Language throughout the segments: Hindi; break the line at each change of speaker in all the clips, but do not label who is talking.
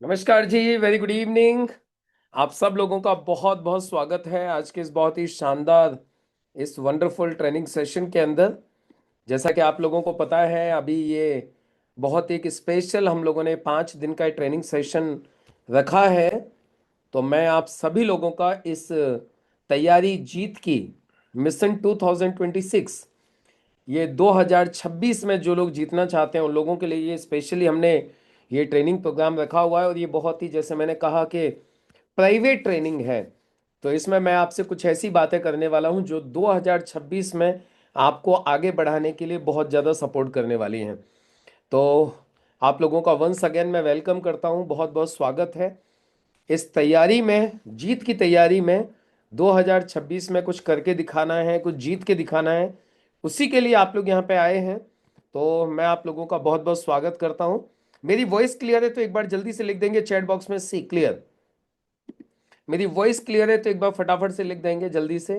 नमस्कार जी, वेरी गुड इवनिंग। आप सब लोगों का बहुत बहुत स्वागत है आज के इस बहुत ही शानदार इस वंडरफुल ट्रेनिंग सेशन के अंदर। जैसा कि आप लोगों को पता है, अभी ये बहुत एक स्पेशल हम लोगों ने 5 दिन का ट्रेनिंग सेशन रखा है। तो मैं आप सभी लोगों का इस तैयारी जीत की मिशन 2026, ये 2026 में जो लोग जीतना चाहते हैं उन लोगों के लिए ये स्पेशली हमने ये ट्रेनिंग प्रोग्राम रखा हुआ है। और ये बहुत ही, जैसे मैंने कहा, कि प्राइवेट ट्रेनिंग है। तो इसमें मैं आपसे कुछ ऐसी बातें करने वाला हूं जो 2026 में आपको आगे बढ़ाने के लिए बहुत ज़्यादा सपोर्ट करने वाली हैं। तो आप लोगों का वंस अगेन मैं वेलकम करता हूं, बहुत बहुत स्वागत है इस तैयारी में, जीत की तैयारी में। 2026 में कुछ करके दिखाना है, कुछ जीत के दिखाना है, उसी के लिए आप लोग यहाँ पे आए हैं। तो मैं आप लोगों का बहुत बहुत स्वागत करता हूँ। मेरी वॉइस क्लियर है तो एक बार जल्दी से लिख देंगे चैट बॉक्स में सी क्लियर। मेरी वॉइस क्लियर है तो एक बार फटाफट से लिख देंगे जल्दी से,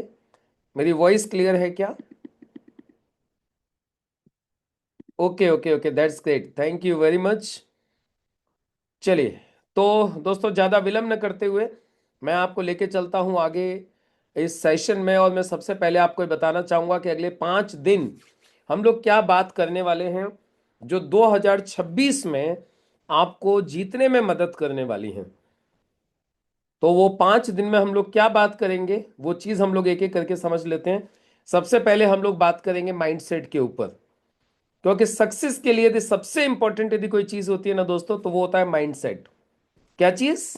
मेरी वॉइस क्लियर है क्या? Okay okay okay, that's great, thank you very much. चलिए, तो दोस्तों ज़्यादा विलंब न करते हुए मैं आपको लेके चलता हूँ आगे इस सेशन में। और मैं सबसे पहले आपको ये बताना चाहूँगा कि अगले 5 दिन हम लोग क्या बात करने वाले हैं जो 2026 में आपको जीतने में मदद करने वाली हैं। तो वो 5 दिन में हम लोग क्या बात करेंगे, वो चीज़ हम लोग एक एक करके समझ लेते हैं। सबसे पहले हम लोग बात करेंगे माइंडसेट के ऊपर, क्योंकि सक्सेस के लिए यदि सबसे इंपॉर्टेंट यदि कोई चीज़ होती है ना दोस्तों, तो वो होता है माइंडसेट। क्या चीज?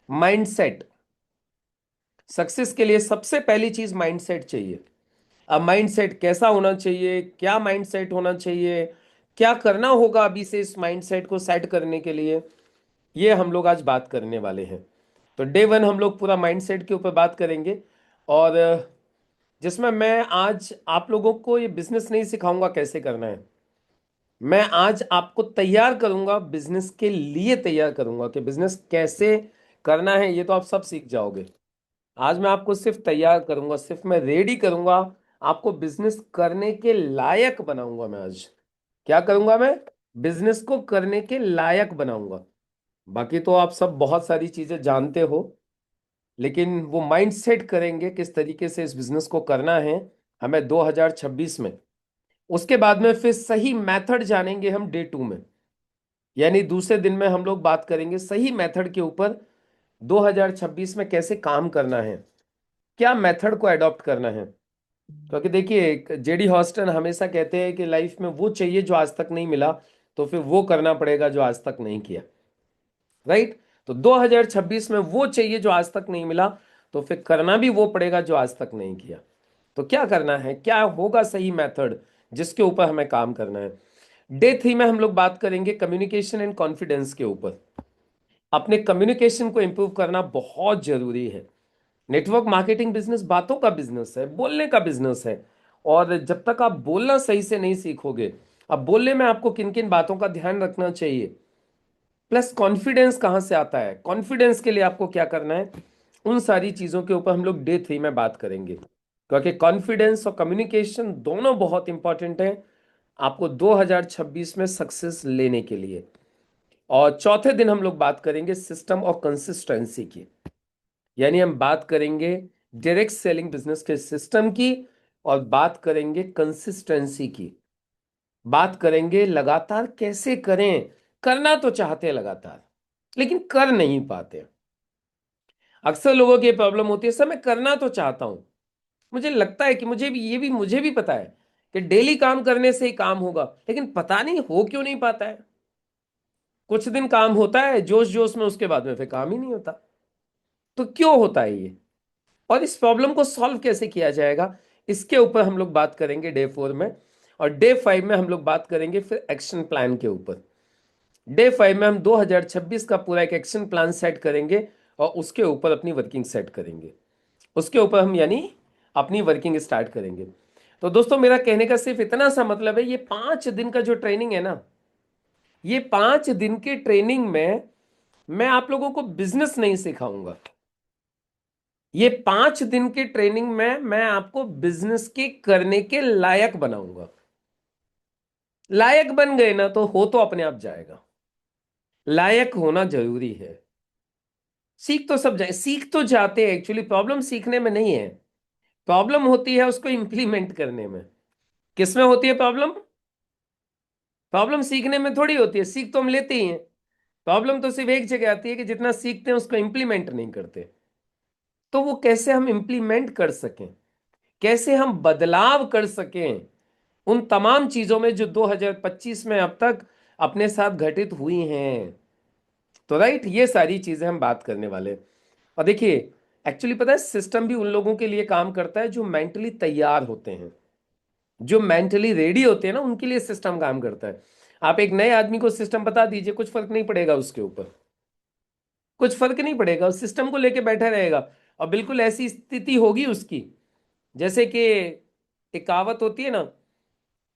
माइंडसेट। सक्सेस के लिए सबसे पहली चीज माइंडसेट चाहिए। अब माइंडसेट कैसा होना चाहिए, क्या माइंडसेट होना चाहिए, क्या करना होगा अभी से इस माइंडसेट को सेट करने के लिए, ये हम लोग आज बात करने वाले हैं। तो डे वन हम लोग पूरा माइंडसेट के ऊपर बात करेंगे। और जिसमें मैं आज आप लोगों को ये बिजनेस नहीं सिखाऊंगा कैसे करना है, मैं आज आपको तैयार करूंगा, बिजनेस के लिए तैयार करूंगा कि बिजनेस कैसे करना है। ये तो आप सब सीख जाओगे। आज मैं आपको सिर्फ तैयार करूंगा, सिर्फ मैं रेडी करूंगा, आपको बिजनेस करने के लायक बनाऊंगा। मैं आज क्या करूंगा? मैं बिजनेस को करने के लायक बनाऊंगा। बाकी तो आप सब बहुत सारी चीजें जानते हो, लेकिन वो माइंड सेट करेंगे किस तरीके से इस बिजनेस को करना है हमें 2026 में। उसके बाद में फिर सही मेथड जानेंगे हम डे टू में, यानी दूसरे दिन में हम लोग बात करेंगे सही मेथड के ऊपर। 2026 में कैसे काम करना है, क्या मेथड को अडॉप्ट करना है। क्योंकि देखिए, जेडी हॉस्टन हमेशा कहते हैं कि लाइफ में वो चाहिए जो आज तक नहीं मिला, तो फिर वो करना पड़ेगा जो आज तक नहीं किया। राइट? तो 2026 में वो चाहिए जो आज तक नहीं मिला, तो फिर करना भी वो पड़ेगा जो आज तक नहीं किया। तो क्या करना है, क्या होगा सही मेथड जिसके ऊपर हमें काम करना है। डे थ्री में हम लोग बात करेंगे कम्युनिकेशन एंड कॉन्फिडेंस के ऊपर। अपने कम्युनिकेशन को इंप्रूव करना बहुत जरूरी है। नेटवर्क मार्केटिंग बिजनेस बातों का बिजनेस है, बोलने का बिजनेस है। और जब तक आप बोलना सही से नहीं सीखोगे, अब बोलने में आपको किन किन बातों का ध्यान रखना चाहिए, प्लस कॉन्फिडेंस कहाँ से आता है, कॉन्फिडेंस के लिए आपको क्या करना है, उन सारी चीजों के ऊपर हम लोग डे थ्री में बात करेंगे। क्योंकि कॉन्फिडेंस और कम्युनिकेशन दोनों बहुत इंपॉर्टेंट है आपको 2026 में सक्सेस लेने के लिए। और चौथे दिन हम लोग बात करेंगे सिस्टम और कंसिस्टेंसी की, यानी हम बात करेंगे डायरेक्ट सेलिंग बिजनेस के सिस्टम की, और बात करेंगे कंसिस्टेंसी की, बात करेंगे लगातार कैसे करें। करना तो चाहते हैं लगातार, लेकिन कर नहीं पाते। अक्सर लोगों की प्रॉब्लम होती है, सर मैं करना तो चाहता हूं, मुझे लगता है कि मुझे भी पता है कि डेली काम करने से ही काम होगा, लेकिन पता नहीं हो क्यों नहीं पाता है। कुछ दिन काम होता है जोश जोश में, उसके बाद में फिर काम ही नहीं होता। तो क्यों होता है ये, और इस प्रॉब्लम को सॉल्व कैसे किया जाएगा, इसके ऊपर हम लोग बात करेंगे डे फोर में। और डे फाइव में हम लोग बात करेंगे फिर एक्शन प्लान के ऊपर। डे फाइव में हम 2026 का पूरा एक एक्शन प्लान सेट करेंगे, और उसके ऊपर अपनी वर्किंग सेट करेंगे। उसके ऊपर हम यानी अपनी वर्किंग स्टार्ट करेंगे। तो दोस्तों, मेरा कहने का सिर्फ इतना सा मतलब है, ये 5 दिन का जो ट्रेनिंग है ना, ये 5 दिन के ट्रेनिंग में मैं आप लोगों को बिजनेस नहीं सिखाऊंगा। ये 5 दिन की ट्रेनिंग में मैं आपको बिजनेस के करने के लायक बनाऊंगा। लायक बन गए ना तो हो तो अपने आप जाएगा। लायक होना जरूरी है। सीख तो सब जाए, सीख तो जाते हैं, एक्चुअली प्रॉब्लम सीखने में नहीं है, प्रॉब्लम होती है उसको इंप्लीमेंट करने में। किसमें होती है प्रॉब्लम? प्रॉब्लम सीखने में थोड़ी होती है, सीख तो हम लेते ही हैं। प्रॉब्लम तो सिर्फ एक जगह आती है कि जितना सीखते हैं उसको इंप्लीमेंट नहीं करते। तो वो कैसे हम इंप्लीमेंट कर सकें, कैसे हम बदलाव कर सकें उन तमाम चीजों में जो 2025 में अब तक अपने साथ घटित हुई हैं। तो राइट, ये सारी चीजें हम बात करने वाले हैं। और देखिए, एक्चुअली पता है सिस्टम भी उन लोगों के लिए काम करता है जो मेंटली तैयार होते हैं, जो मेंटली रेडी होते हैं ना, उनके लिए सिस्टम काम करता है। आप एक नए आदमी को सिस्टम बता दीजिए, कुछ फर्क नहीं पड़ेगा उसके ऊपर, कुछ फर्क नहीं पड़ेगा, उस सिस्टम को लेके बैठा रहेगा। और बिल्कुल ऐसी स्थिति होगी उसकी जैसे कि एक कहावत होती है ना,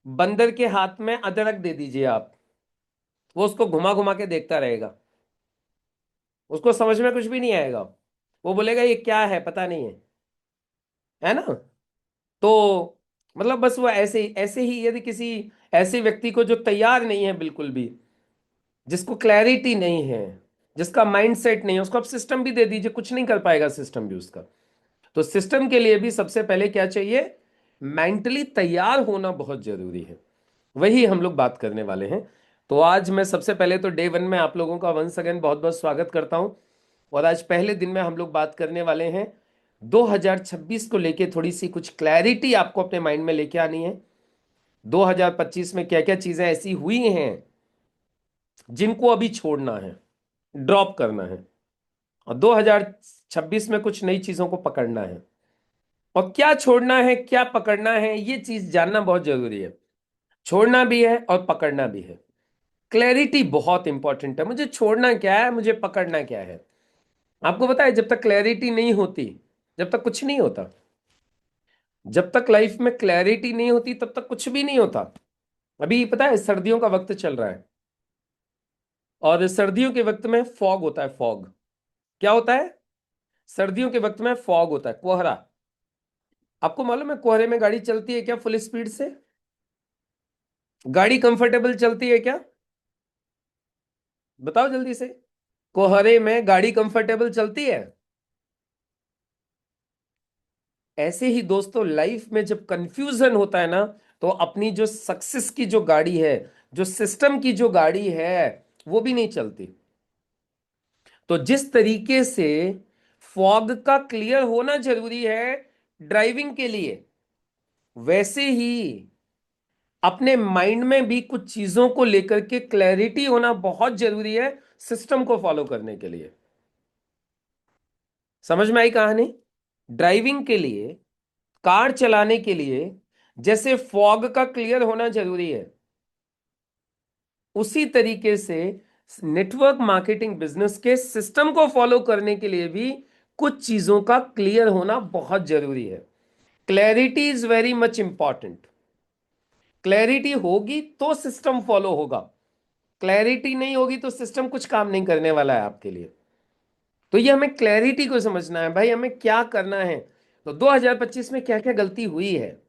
बंदर के हाथ में अदरक दे दीजिए आप, वो उसको घुमा घुमा के देखता रहेगा, उसको समझ में कुछ भी नहीं आएगा, वो बोलेगा ये क्या है पता नहीं है ना? तो मतलब बस वो ऐसे ही यदि किसी ऐसे व्यक्ति को जो तैयार नहीं है बिल्कुल भी, जिसको क्लैरिटी नहीं है, जिसका माइंड सेट नहीं है, उसको आप सिस्टम भी दे दीजिए, कुछ नहीं कर पाएगा सिस्टम भी उसका। तो सिस्टम के लिए भी सबसे पहले क्या चाहिए? मेंटली तैयार होना बहुत जरूरी है। वही हम लोग बात करने वाले हैं। तो आज मैं सबसे पहले तो डे वन में आप लोगों का वंस अगेन बहुत बहुत स्वागत करता हूं। और आज पहले दिन में हम लोग बात करने वाले हैं 2026 को लेके, थोड़ी सी कुछ क्लैरिटी आपको अपने माइंड में लेके आनी है। 2025 में क्या क्या चीजें ऐसी हुई हैं जिनको अभी छोड़ना है, ड्रॉप करना है, और 2026 में कुछ नई चीजों को पकड़ना है। और क्या छोड़ना है क्या पकड़ना है ये चीज जानना बहुत जरूरी है। छोड़ना भी है और पकड़ना भी है। क्लैरिटी बहुत इंपॉर्टेंट है, मुझे छोड़ना क्या है, मुझे पकड़ना क्या है। आपको पता है जब तक क्लैरिटी नहीं होती, जब तक कुछ नहीं होता। जब तक लाइफ में क्लैरिटी नहीं होती तब तक कुछ भी नहीं होता। अभी पता है सर्दियों का वक्त चल रहा है, और सर्दियों के वक्त में फॉग होता है, फॉग। क्या होता है? सर्दियों के वक्त में फॉग होता है, कोहरा। आपको मालूम है कोहरे में गाड़ी चलती है क्या फुल स्पीड से? गाड़ी कंफर्टेबल चलती है क्या? बताओ जल्दी से। कोहरे में गाड़ी कंफर्टेबल चलती है? ऐसे ही दोस्तों लाइफ में जब कंफ्यूजन होता है ना, तो अपनी जो सक्सेस की जो गाड़ी है, जो सिस्टम की जो गाड़ी है, वो भी नहीं चलती। तो जिस तरीके से फॉग का क्लियर होना जरूरी है ड्राइविंग के लिए, वैसे ही अपने माइंड में भी कुछ चीजों को लेकर के क्लैरिटी होना बहुत जरूरी है सिस्टम को फॉलो करने के लिए। समझ में आई कहानी? ड्राइविंग के लिए, कार चलाने के लिए जैसे फॉग का क्लियर होना जरूरी है, उसी तरीके से नेटवर्क मार्केटिंग बिजनेस के सिस्टम को फॉलो करने के लिए भी कुछ चीजों का क्लियर होना बहुत जरूरी है। Clarity is very much important. Clarity होगी तो सिस्टम फॉलो होगा, क्लैरिटी नहीं होगी तो सिस्टम कुछ काम नहीं करने वाला है आपके लिए। तो ये हमें क्लैरिटी को समझना है भाई, हमें क्या करना है। तो 2025 में क्या क्या गलती हुई है,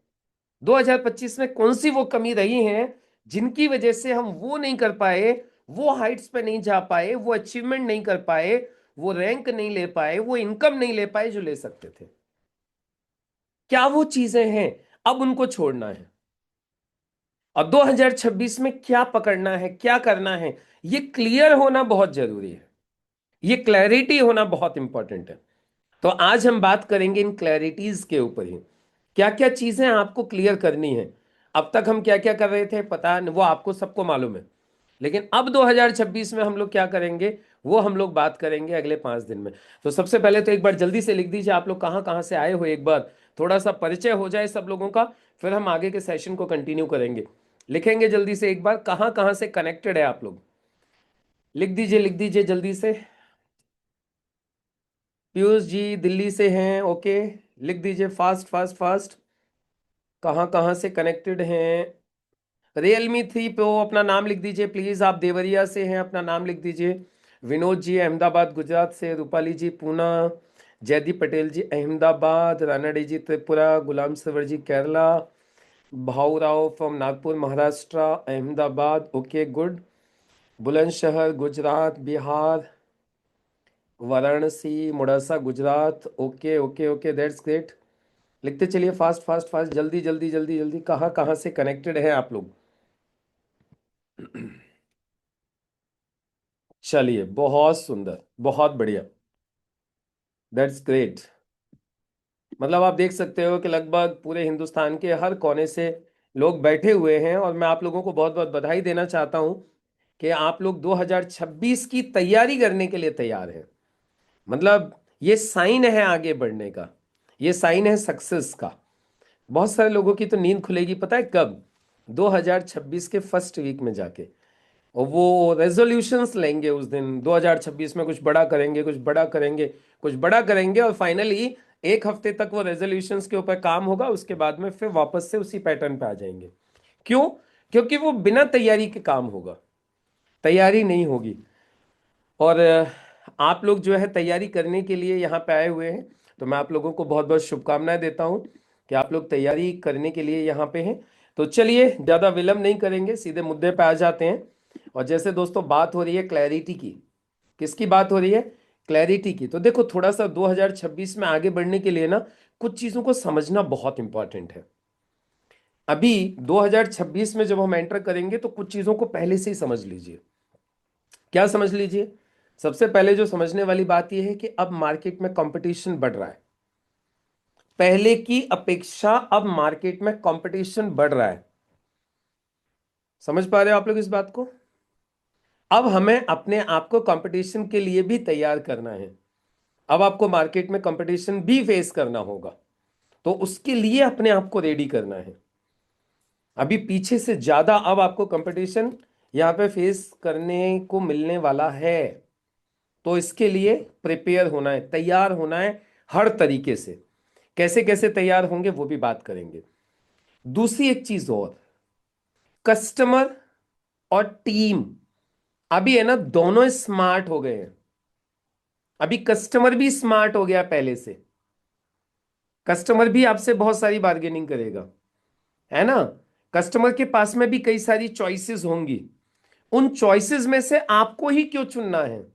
2025 में कौन सी वो कमी रही है जिनकी वजह से हम वो नहीं कर पाए, वो हाइट्स पे नहीं जा पाए, वो अचीवमेंट नहीं कर पाए, वो रैंक नहीं ले पाए, वो इनकम नहीं ले पाए जो ले सकते थे। क्या वो चीजें हैं, अब उनको छोड़ना है। और 2026 में क्या पकड़ना है, क्या करना है, ये क्लियर होना बहुत जरूरी है। ये क्लैरिटी होना बहुत इंपॉर्टेंट है। तो आज हम बात करेंगे इन क्लैरिटीज के ऊपर ही, क्या क्या चीजें आपको क्लियर करनी है। अब तक हम क्या क्या कर रहे थे पता नहीं, वो आपको सबको मालूम है। लेकिन अब 2026 में हम लोग क्या करेंगे, वो हम लोग बात करेंगे अगले 5 दिन में। तो सबसे पहले तो एक बार जल्दी से लिख दीजिए आप लोग कहाँ कहाँ से आए हो, एक बार थोड़ा सा परिचय हो जाए सब लोगों का, फिर हम आगे के सेशन को कंटिन्यू करेंगे। लिखेंगे जल्दी से एक बार कहाँ कहाँ से कनेक्टेड है आप लोग, लिख दीजिए जल्दी से। पीयूष जी दिल्ली से हैं, ओके। लिख दीजिए फास्ट फास्ट फास्ट, कहाँ कहाँ से कनेक्टेड हैं। Realme 3 Pro अपना नाम लिख दीजिए प्लीज, आप देवरिया से हैं, अपना नाम लिख दीजिए। विनोद जी अहमदाबाद गुजरात से, रूपाली जी पूना, जयदीप पटेल जी अहमदाबाद, रानाडी जी त्रिपुरा, गुलाम सवर जी केरला, भाऊ Rao from Nagpur Maharashtra, Ahmedabad, okay good. Bulandshahr Gujarat, Bihar, Varanasi, Modasa Gujarat. Okay okay okay, that's great. लिखते चलिए, फास्ट फास्ट फास्ट, जल्दी जल्दी जल्दी जल्दी। कहाँ कहाँ से कनेक्टेड हैं आप लोग? चलिए, बहुत सुंदर, बहुत बढ़िया, दैट्स ग्रेट। मतलब आप देख सकते हो कि लगभग पूरे हिंदुस्तान के हर कोने से लोग बैठे हुए हैं, और मैं आप लोगों को बहुत बहुत बधाई देना चाहता हूं कि आप लोग 2026 की तैयारी करने के लिए तैयार हैं। मतलब ये साइन है आगे बढ़ने का, ये साइन है सक्सेस का। बहुत सारे लोगों की तो नींद खुलेगी, पता है कब? 2026 के फर्स्ट वीक में जाके। और वो रेजोल्यूशंस लेंगे उस दिन, 2026 में कुछ बड़ा करेंगे, कुछ बड़ा करेंगे, कुछ बड़ा करेंगे, और फाइनली एक हफ्ते तक वो रेजोल्यूशंस के ऊपर काम होगा, उसके बाद में फिर वापस से उसी पैटर्न पे आ जाएंगे। क्यों? क्योंकि वो बिना तैयारी के काम होगा, तैयारी नहीं होगी। और आप लोग जो है तैयारी करने के लिए यहाँ पे आए हुए हैं, तो मैं आप लोगों को बहुत बहुत शुभकामनाएं देता हूँ कि आप लोग तैयारी करने के लिए यहाँ पे हैं। तो चलिए, ज़्यादा विलंब नहीं करेंगे, सीधे मुद्दे पे आ जाते हैं। और जैसे दोस्तों बात हो रही है क्लैरिटी की, किसकी बात हो रही है? क्लैरिटी की। तो देखो, थोड़ा सा 2026 में आगे बढ़ने के लिए ना कुछ चीज़ों को समझना बहुत इंपॉर्टेंट है। अभी 2026 में जब हम एंटर करेंगे तो कुछ चीज़ों को पहले से ही समझ लीजिए। क्या समझ लीजिए? सबसे पहले जो समझने वाली बात यह है कि अब मार्केट में कंपटीशन बढ़ रहा है। पहले की अपेक्षा अब मार्केट में कंपटीशन बढ़ रहा है। समझ पा रहे हो आप लोग इस बात को? अब हमें अपने आप को कंपटीशन के लिए भी तैयार करना है। अब आपको मार्केट में कंपटीशन भी फेस करना होगा, तो उसके लिए अपने आप को रेडी करना है। अभी पीछे से ज्यादा अब आपको कंपटीशन यहां पे फेस करने को मिलने वाला है। तो इसके लिए प्रिपेयर होना है, तैयार होना है हर तरीके से। कैसे कैसे तैयार होंगे वो भी बात करेंगे। दूसरी एक चीज और, कस्टमर और टीम अभी है ना, दोनों स्मार्ट हो गए हैं। अभी कस्टमर भी स्मार्ट हो गया पहले से। कस्टमर भी आपसे बहुत सारी बार्गेनिंग करेगा, है ना? कस्टमर के पास में भी कई सारी चॉइसेस होंगी। उन चॉइसेस में से आपको ही क्यों चुनना है,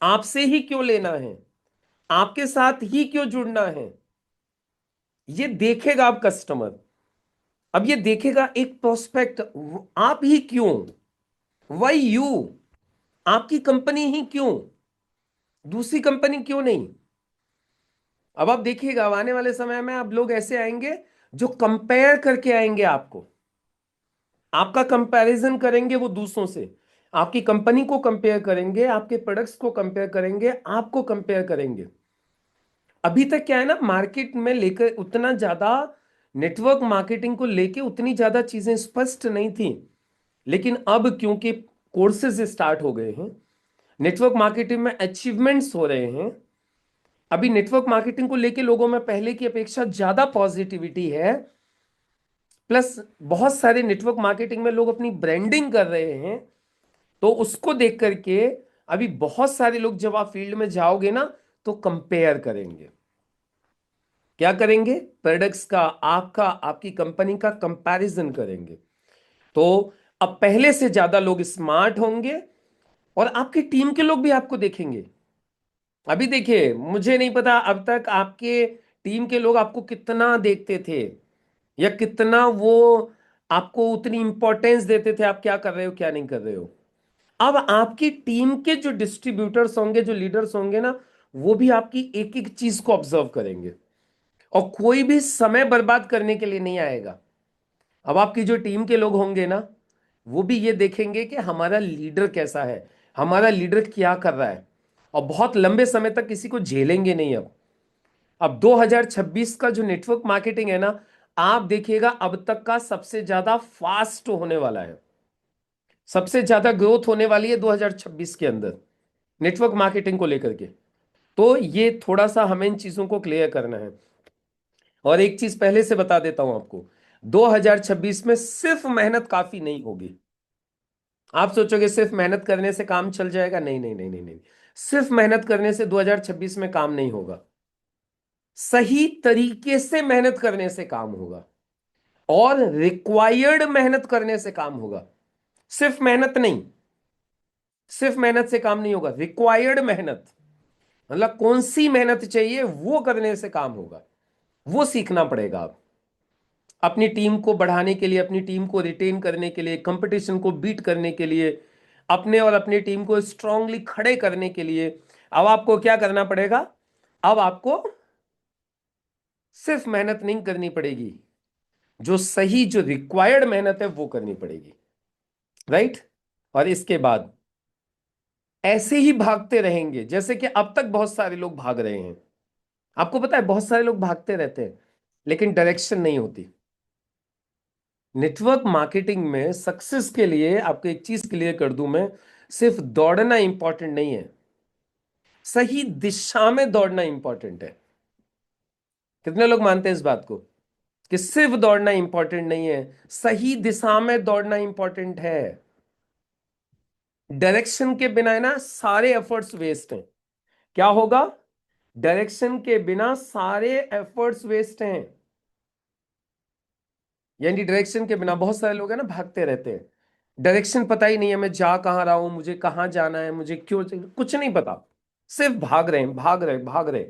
आपसे ही क्यों लेना है, आपके साथ ही क्यों जुड़ना है, ये देखेगा अब कस्टमर। अब ये देखेगा एक प्रोस्पेक्ट, आप ही क्यों, वाई यू, आपकी कंपनी ही क्यों, दूसरी कंपनी क्यों नहीं। अब आप देखिएगा, अब आने वाले समय में अब लोग ऐसे आएंगे जो कंपेयर करके आएंगे आपको, आपका कंपैरिजन करेंगे वो दूसरों से, आपकी कंपनी को कंपेयर करेंगे, आपके प्रोडक्ट्स को कंपेयर करेंगे, आपको कंपेयर करेंगे। अभी तक क्या है ना, मार्केट में लेकर उतना ज्यादा, नेटवर्क मार्केटिंग को लेके उतनी ज्यादा चीजें स्पष्ट नहीं थी। लेकिन अब क्योंकि कोर्सेज स्टार्ट हो गए हैं, नेटवर्क मार्केटिंग में अचीवमेंट्स हो रहे हैं, अभी नेटवर्क मार्केटिंग को लेके लोगों में पहले की अपेक्षा ज्यादा पॉजिटिविटी है। प्लस बहुत सारे नेटवर्क मार्केटिंग में लोग अपनी ब्रांडिंग कर रहे हैं। तो उसको देख करके अभी बहुत सारे लोग, जब आप फील्ड में जाओगे ना, तो कंपेयर करेंगे। क्या करेंगे? प्रोडक्ट्स का, आपका, आपकी कंपनी का कंपैरिजन करेंगे। तो अब पहले से ज्यादा लोग स्मार्ट होंगे, और आपकी टीम के लोग भी आपको देखेंगे। अभी देखिए, मुझे नहीं पता अब तक आपके टीम के लोग आपको कितना देखते थे, या कितना वो आपको उतनी इंपॉर्टेंस देते थे, आप क्या कर रहे हो क्या नहीं कर रहे हो। अब आपकी टीम के जो डिस्ट्रीब्यूटर्स होंगे, जो लीडर्स होंगे ना, वो भी आपकी एक एक चीज को ऑब्जर्व करेंगे, और कोई भी समय बर्बाद करने के लिए नहीं आएगा। अब आपकी जो टीम के लोग होंगे ना, वो भी ये देखेंगे कि हमारा लीडर कैसा है, हमारा लीडर क्या कर रहा है, और बहुत लंबे समय तक किसी को झेलेंगे नहीं। अब 2026 का जो नेटवर्क मार्केटिंग है ना, आप देखिएगा अब तक का सबसे ज्यादा फास्ट होने वाला है, सबसे ज्यादा ग्रोथ होने वाली है 2026 के अंदर, नेटवर्क मार्केटिंग को लेकर के। तो ये थोड़ा सा हमें इन चीजों को क्लियर करना है। और एक चीज पहले से बता देता हूं आपको, 2026 में सिर्फ मेहनत काफी नहीं होगी। आप सोचोगे सिर्फ मेहनत करने से काम चल जाएगा, नहीं नहीं नहीं नहीं नहीं। सिर्फ मेहनत करने से 2026 में काम नहीं होगा, सही तरीके से मेहनत करने से काम होगा, और रिक्वायर्ड मेहनत करने से काम होगा। सिर्फ मेहनत नहीं, सिर्फ मेहनत से काम नहीं होगा, रिक्वायर्ड मेहनत, मतलब कौन सी मेहनत चाहिए वो करने से काम होगा, वो सीखना पड़ेगा। आप अपनी टीम को बढ़ाने के लिए, अपनी टीम को रिटेन करने के लिए, कंपटीशन को बीट करने के लिए, अपने और अपनी टीम को स्ट्रांगली खड़े करने के लिए अब आपको क्या करना पड़ेगा? अब आपको सिर्फ मेहनत नहीं करनी पड़ेगी, जो सही, जो रिक्वायर्ड मेहनत है वो करनी पड़ेगी। राइट? और इसके बाद ऐसे ही भागते रहेंगे जैसे कि अब तक बहुत सारे लोग भाग रहे हैं। आपको पता है बहुत सारे लोग भागते रहते हैं लेकिन डायरेक्शन नहीं होती। नेटवर्क मार्केटिंग में सक्सेस के लिए आपको एक चीज क्लियर कर दूं मैं, सिर्फ दौड़ना इंपॉर्टेंट नहीं है, सही दिशा में दौड़ना इंपॉर्टेंट है। कितने लोग मानते हैं इस बात को कि सिर्फ दौड़ना इंपॉर्टेंट नहीं है, सही दिशा में दौड़ना इंपॉर्टेंट है। डायरेक्शन के बिना है ना सारे एफर्ट्स वेस्ट हैं। क्या होगा? डायरेक्शन के बिना सारे एफर्ट्स वेस्ट हैं। यानी डायरेक्शन के बिना बहुत सारे लोग हैं ना भागते रहते हैं, डायरेक्शन पता ही नहीं है, मैं जा कहाँ रहा हूं, मुझे कहाँ जाना है, मुझे क्यों, कुछ नहीं पता, सिर्फ भाग रहे हैं, भाग रहे भाग रहे।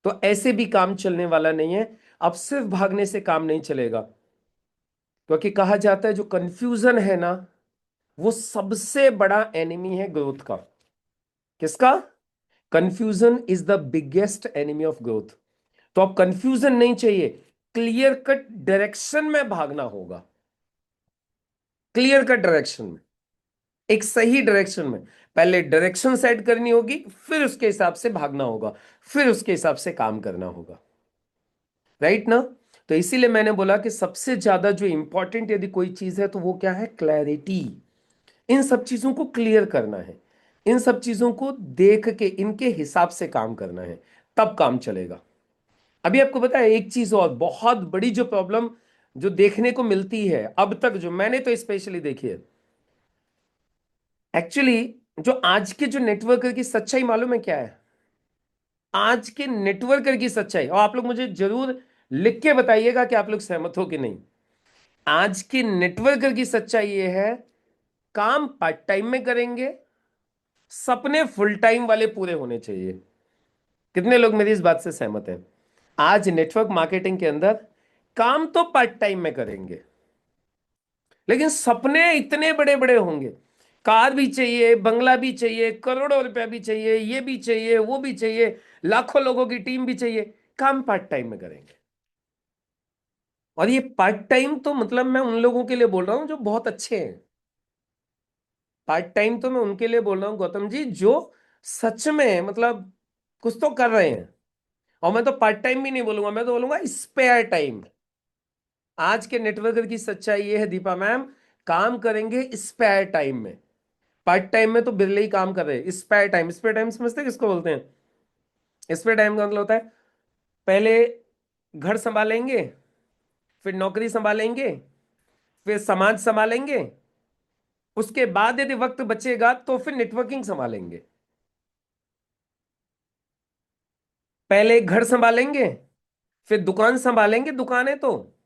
तो ऐसे भी काम चलने वाला नहीं है। अब सिर्फ भागने से काम नहीं चलेगा, क्योंकि कहा जाता है जो कंफ्यूजन है ना वो सबसे बड़ा एनिमी है ग्रोथ का। किसका? Confusion is the biggest enemy of growth. तो अब कंफ्यूजन नहीं चाहिए, क्लियर कट डायरेक्शन में भागना होगा, क्लियर कट डायरेक्शन में, एक सही डायरेक्शन में। पहले डायरेक्शन सेट करनी होगी, फिर उसके हिसाब से भागना होगा, फिर उसके हिसाब से काम करना होगा। राइट ना? तो इसीलिए मैंने बोला कि सबसे ज्यादा जो इंपॉर्टेंट यदि कोई चीज है तो वो क्या है? क्लैरिटी। इन सब चीजों को क्लियर करना है, इन सब चीजों को देख के इनके हिसाब से काम करना है, तब काम चलेगा। अभी आपको पता है एक चीज और बहुत बड़ी जो प्रॉब्लम जो देखने को मिलती है अब तक, जो मैंने तो स्पेशली देखी है, एक्चुअली जो आज के जो नेटवर्कर की सच्चाई मालूम है क्या है? आज के नेटवर्कर की सच्चाई, और आप लोग मुझे जरूर लिख के बताइएगा कि आप लोग सहमत हो कि नहीं। आज के नेटवर्कर की सच्चाई ये है, काम पार्ट टाइम में करेंगे, सपने फुल टाइम वाले पूरे होने चाहिए। कितने लोग मेरी इस बात से सहमत हैं? आज नेटवर्क मार्केटिंग के अंदर काम तो पार्ट टाइम में करेंगे लेकिन सपने इतने बड़े बड़े होंगे, कार भी चाहिए, बंगला भी चाहिए, करोड़ों रुपया भी चाहिए, ये भी चाहिए, वो भी चाहिए, लाखों लोगों की टीम भी चाहिए, काम पार्ट टाइम में करेंगे। और ये पार्ट टाइम तो मतलब मैं उन लोगों के लिए बोल रहा हूं जो बहुत अच्छे हैं। पार्ट टाइम तो मैं उनके लिए बोल रहा हूं गौतम जी जो सच में मतलब कुछ तो कर रहे हैं। और मैं तो पार्ट टाइम भी नहीं बोलूंगा, मैं तो बोलूंगा स्पेयर टाइम। आज के नेटवर्कर की सच्चाई ये है दीपा मैम, काम करेंगे स्पेयर टाइम में। पार्ट टाइम में तो बिरले ही काम कर रहे हैं, स्पेयर टाइम, स्पेयर टाइम समझते हैं किसको बोलते हैं? स्पेयर टाइम का मतलब होता है पहले घर संभालेंगे, फिर नौकरी संभालेंगे, फिर समाज संभालेंगे, उसके बाद यदि वक्त बचेगा तो फिर नेटवर्किंग संभालेंगे। पहले घर संभालेंगे, फिर दुकान संभालेंगे, दुकान है तो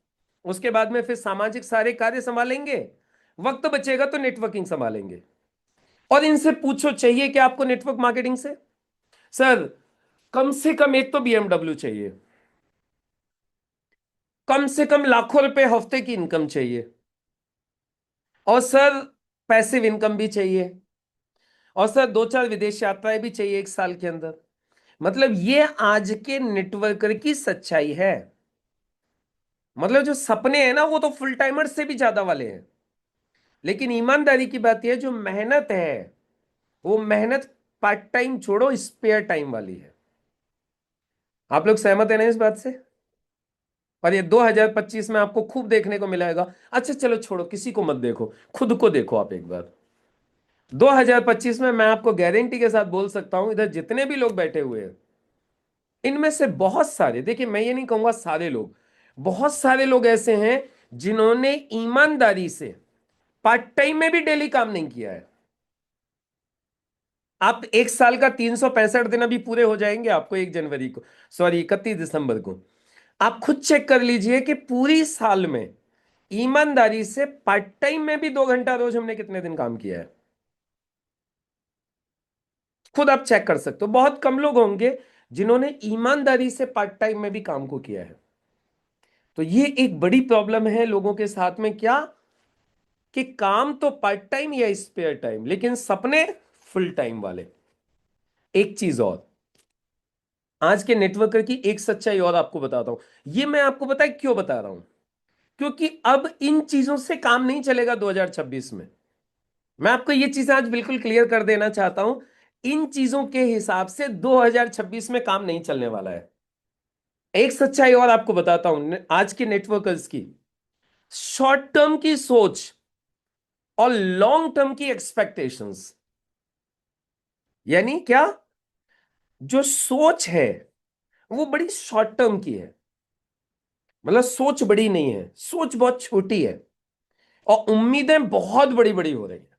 उसके बाद में फिर सामाजिक सारे कार्य संभालेंगे, वक्त बचेगा तो नेटवर्किंग संभालेंगे। और इनसे पूछो चाहिए क्या आपको नेटवर्क मार्केटिंग से? सर कम से कम एक तो बीएमडब्ल्यू चाहिए, कम से कम लाखों रुपए हफ्ते की इनकम चाहिए, और सर पैसिव इनकम भी चाहिए, और सर दो चार विदेश यात्राएं भी चाहिए एक साल के अंदर। मतलब ये आज के नेटवर्कर की सच्चाई है। मतलब जो सपने हैं ना वो तो फुल टाइमर से भी ज्यादा वाले हैं, लेकिन ईमानदारी की बात यह है जो मेहनत है वो मेहनत पार्ट टाइम छोड़ो स्पेयर टाइम वाली है। आप लोग सहमत है ना इस बात से? और ये 2025 में आपको खूब देखने को मिलेगा। अच्छा चलो छोड़ो, किसी को मत देखो, खुद को देखो आप एक बार। 2025 में मैं आपको गारंटी के साथ बोल सकता हूं इधर जितने भी लोग बैठे हुए हैं इनमें से बहुत सारे, देखिए मैं ये नहीं कहूंगा सारे लोग, बहुत सारे लोग ऐसे हैं जिन्होंने ईमानदारी से पार्ट टाइम में भी डेली काम नहीं किया है। आप एक साल का 365 दिन अभी पूरे हो जाएंगे आपको 1 जनवरी को, सॉरी 31 दिसंबर को। आप खुद चेक कर लीजिए कि पूरी साल में ईमानदारी से पार्ट टाइम में भी 2 घंटा रोज हमने कितने दिन काम किया है। खुद आप चेक कर सकते हो, बहुत कम लोग होंगे जिन्होंने ईमानदारी से पार्ट टाइम में भी काम को किया है। तो ये एक बड़ी प्रॉब्लम है लोगों के साथ में, क्या कि काम तो पार्ट टाइम या स्पेयर टाइम, लेकिन सपने फुल टाइम वाले। एक चीज और, आज के नेटवर्कर की एक सच्चाई और आपको बताता हूं। ये मैं आपको पता है क्यों बता रहा हूं? क्योंकि अब इन चीजों से काम नहीं चलेगा 2026 में। मैं आपको ये चीज आज बिल्कुल क्लियर कर देना चाहता हूं, इन चीजों के हिसाब से 2026 में काम नहीं चलने वाला है। एक सच्चाई और आपको बताता हूं आज के नेटवर्कर्स की, शॉर्ट टर्म की सोच और लॉन्ग टर्म की एक्सपेक्टेशंस। यानी क्या? जो सोच है वो बड़ी शॉर्ट टर्म की है, मतलब सोच बड़ी नहीं है, सोच बहुत छोटी है, और उम्मीदें बहुत बड़ी बड़ी हो रही है।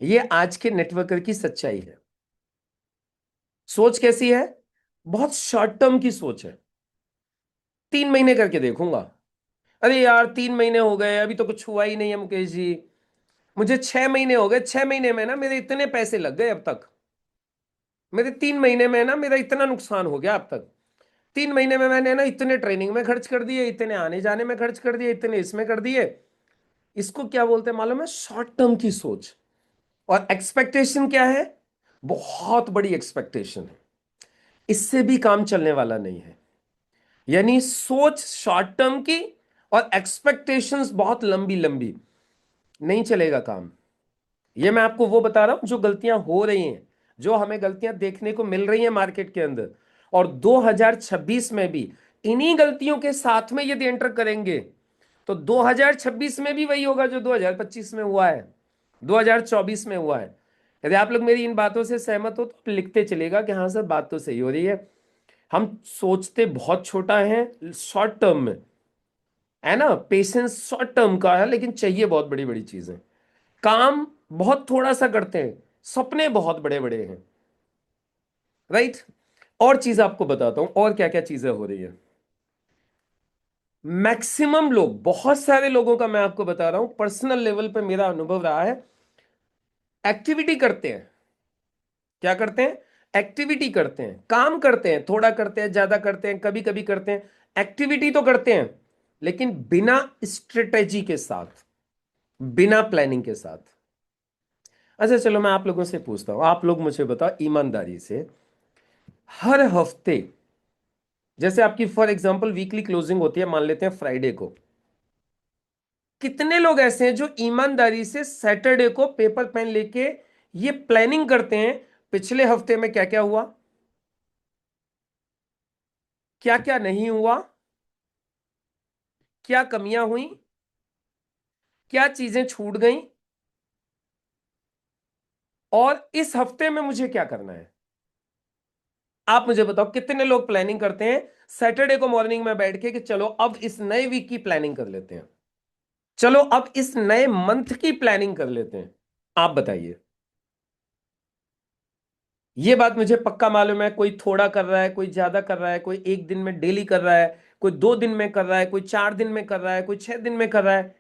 ये आज के नेटवर्कर की सच्चाई है। सोच कैसी है? बहुत शॉर्ट टर्म की सोच है। 3 महीने करके देखूंगा। अरे यार 3 महीने हो गए, अभी तो कुछ हुआ ही नहीं है मुकेश जी। मुझे 6 महीने हो गए, 6 महीने में ना मेरे इतने पैसे लग गए अब तक। मेरे 3 महीने में ना मेरा इतना नुकसान हो गया अब तक। 3 महीने में मैंने ना इतने ट्रेनिंग में खर्च कर दिए, इतने आने जाने में खर्च कर दिए, इतने इसमें कर दिए। इसको क्या बोलते हैं मालूम है? शॉर्ट टर्म की सोच। और एक्सपेक्टेशन क्या है? बहुत बड़ी एक्सपेक्टेशन है। इससे भी काम चलने वाला नहीं है। यानी सोच शॉर्ट टर्म की और एक्सपेक्टेशंस बहुत लंबी लंबी, नहीं चलेगा काम। ये मैं आपको वो बता रहा हूं जो गलतियां हो रही हैं, जो हमें गलतियां देखने को मिल रही हैं मार्केट के अंदर। और 2026 में भी इन्हीं गलतियों के साथ में यदि एंटर करेंगे तो 2026 में भी वही होगा जो 2025 में हुआ है, 2024 में हुआ है। यदि आप लोग मेरी इन बातों से सहमत हो तो लिखते चलेगा कि हाँ सर बात तो सही हो रही है। हम सोचते बहुत छोटा है शॉर्ट टर्म में, है ना, पेशेंस शॉर्ट टर्म का है, लेकिन चाहिए बहुत बड़ी बड़ी चीजें। काम बहुत थोड़ा सा करते हैं, सपने बहुत बड़े बड़े हैं। राइट। और चीज आपको बताता हूं और क्या क्या चीजें हो रही है। मैक्सिमम लोग, बहुत सारे लोगों का मैं आपको बता रहा हूं, पर्सनल लेवल पे मेरा अनुभव रहा है, एक्टिविटी करते हैं। क्या करते हैं? एक्टिविटी करते हैं, काम करते हैं, थोड़ा करते हैं, ज्यादा करते हैं, कभी कभी करते हैं, एक्टिविटी तो करते हैं, लेकिन बिना स्ट्रेटेजी के साथ, बिना प्लानिंग के साथ। अच्छा चलो मैं आप लोगों से पूछता हूं, आप लोग मुझे बताओ ईमानदारी से, हर हफ्ते, जैसे आपकी फॉर एग्जांपल वीकली क्लोजिंग होती है, मान लेते हैं फ्राइडे को, कितने लोग ऐसे हैं जो ईमानदारी से सैटरडे को पेपर पेन लेके ये प्लानिंग करते हैं पिछले हफ्ते में क्या क्या हुआ, क्या क्या नहीं हुआ, क्या कमियां हुई, क्या चीजें छूट गई, और इस हफ्ते में मुझे क्या करना है। आप मुझे बताओ कितने लोग प्लानिंग करते हैं सैटरडे को मॉर्निंग में बैठ के कि चलो अब इस नए वीक की प्लानिंग कर लेते हैं, चलो अब इस नए मंथ की प्लानिंग कर लेते हैं। आप बताइए। ये बात मुझे पक्का मालूम है, कोई थोड़ा कर रहा है, कोई ज्यादा कर रहा है, कोई एक दिन में डेली कर रहा है, कोई 2 दिन में कर रहा है, कोई 4 दिन में कर रहा है, कोई 6 दिन में कर रहा है।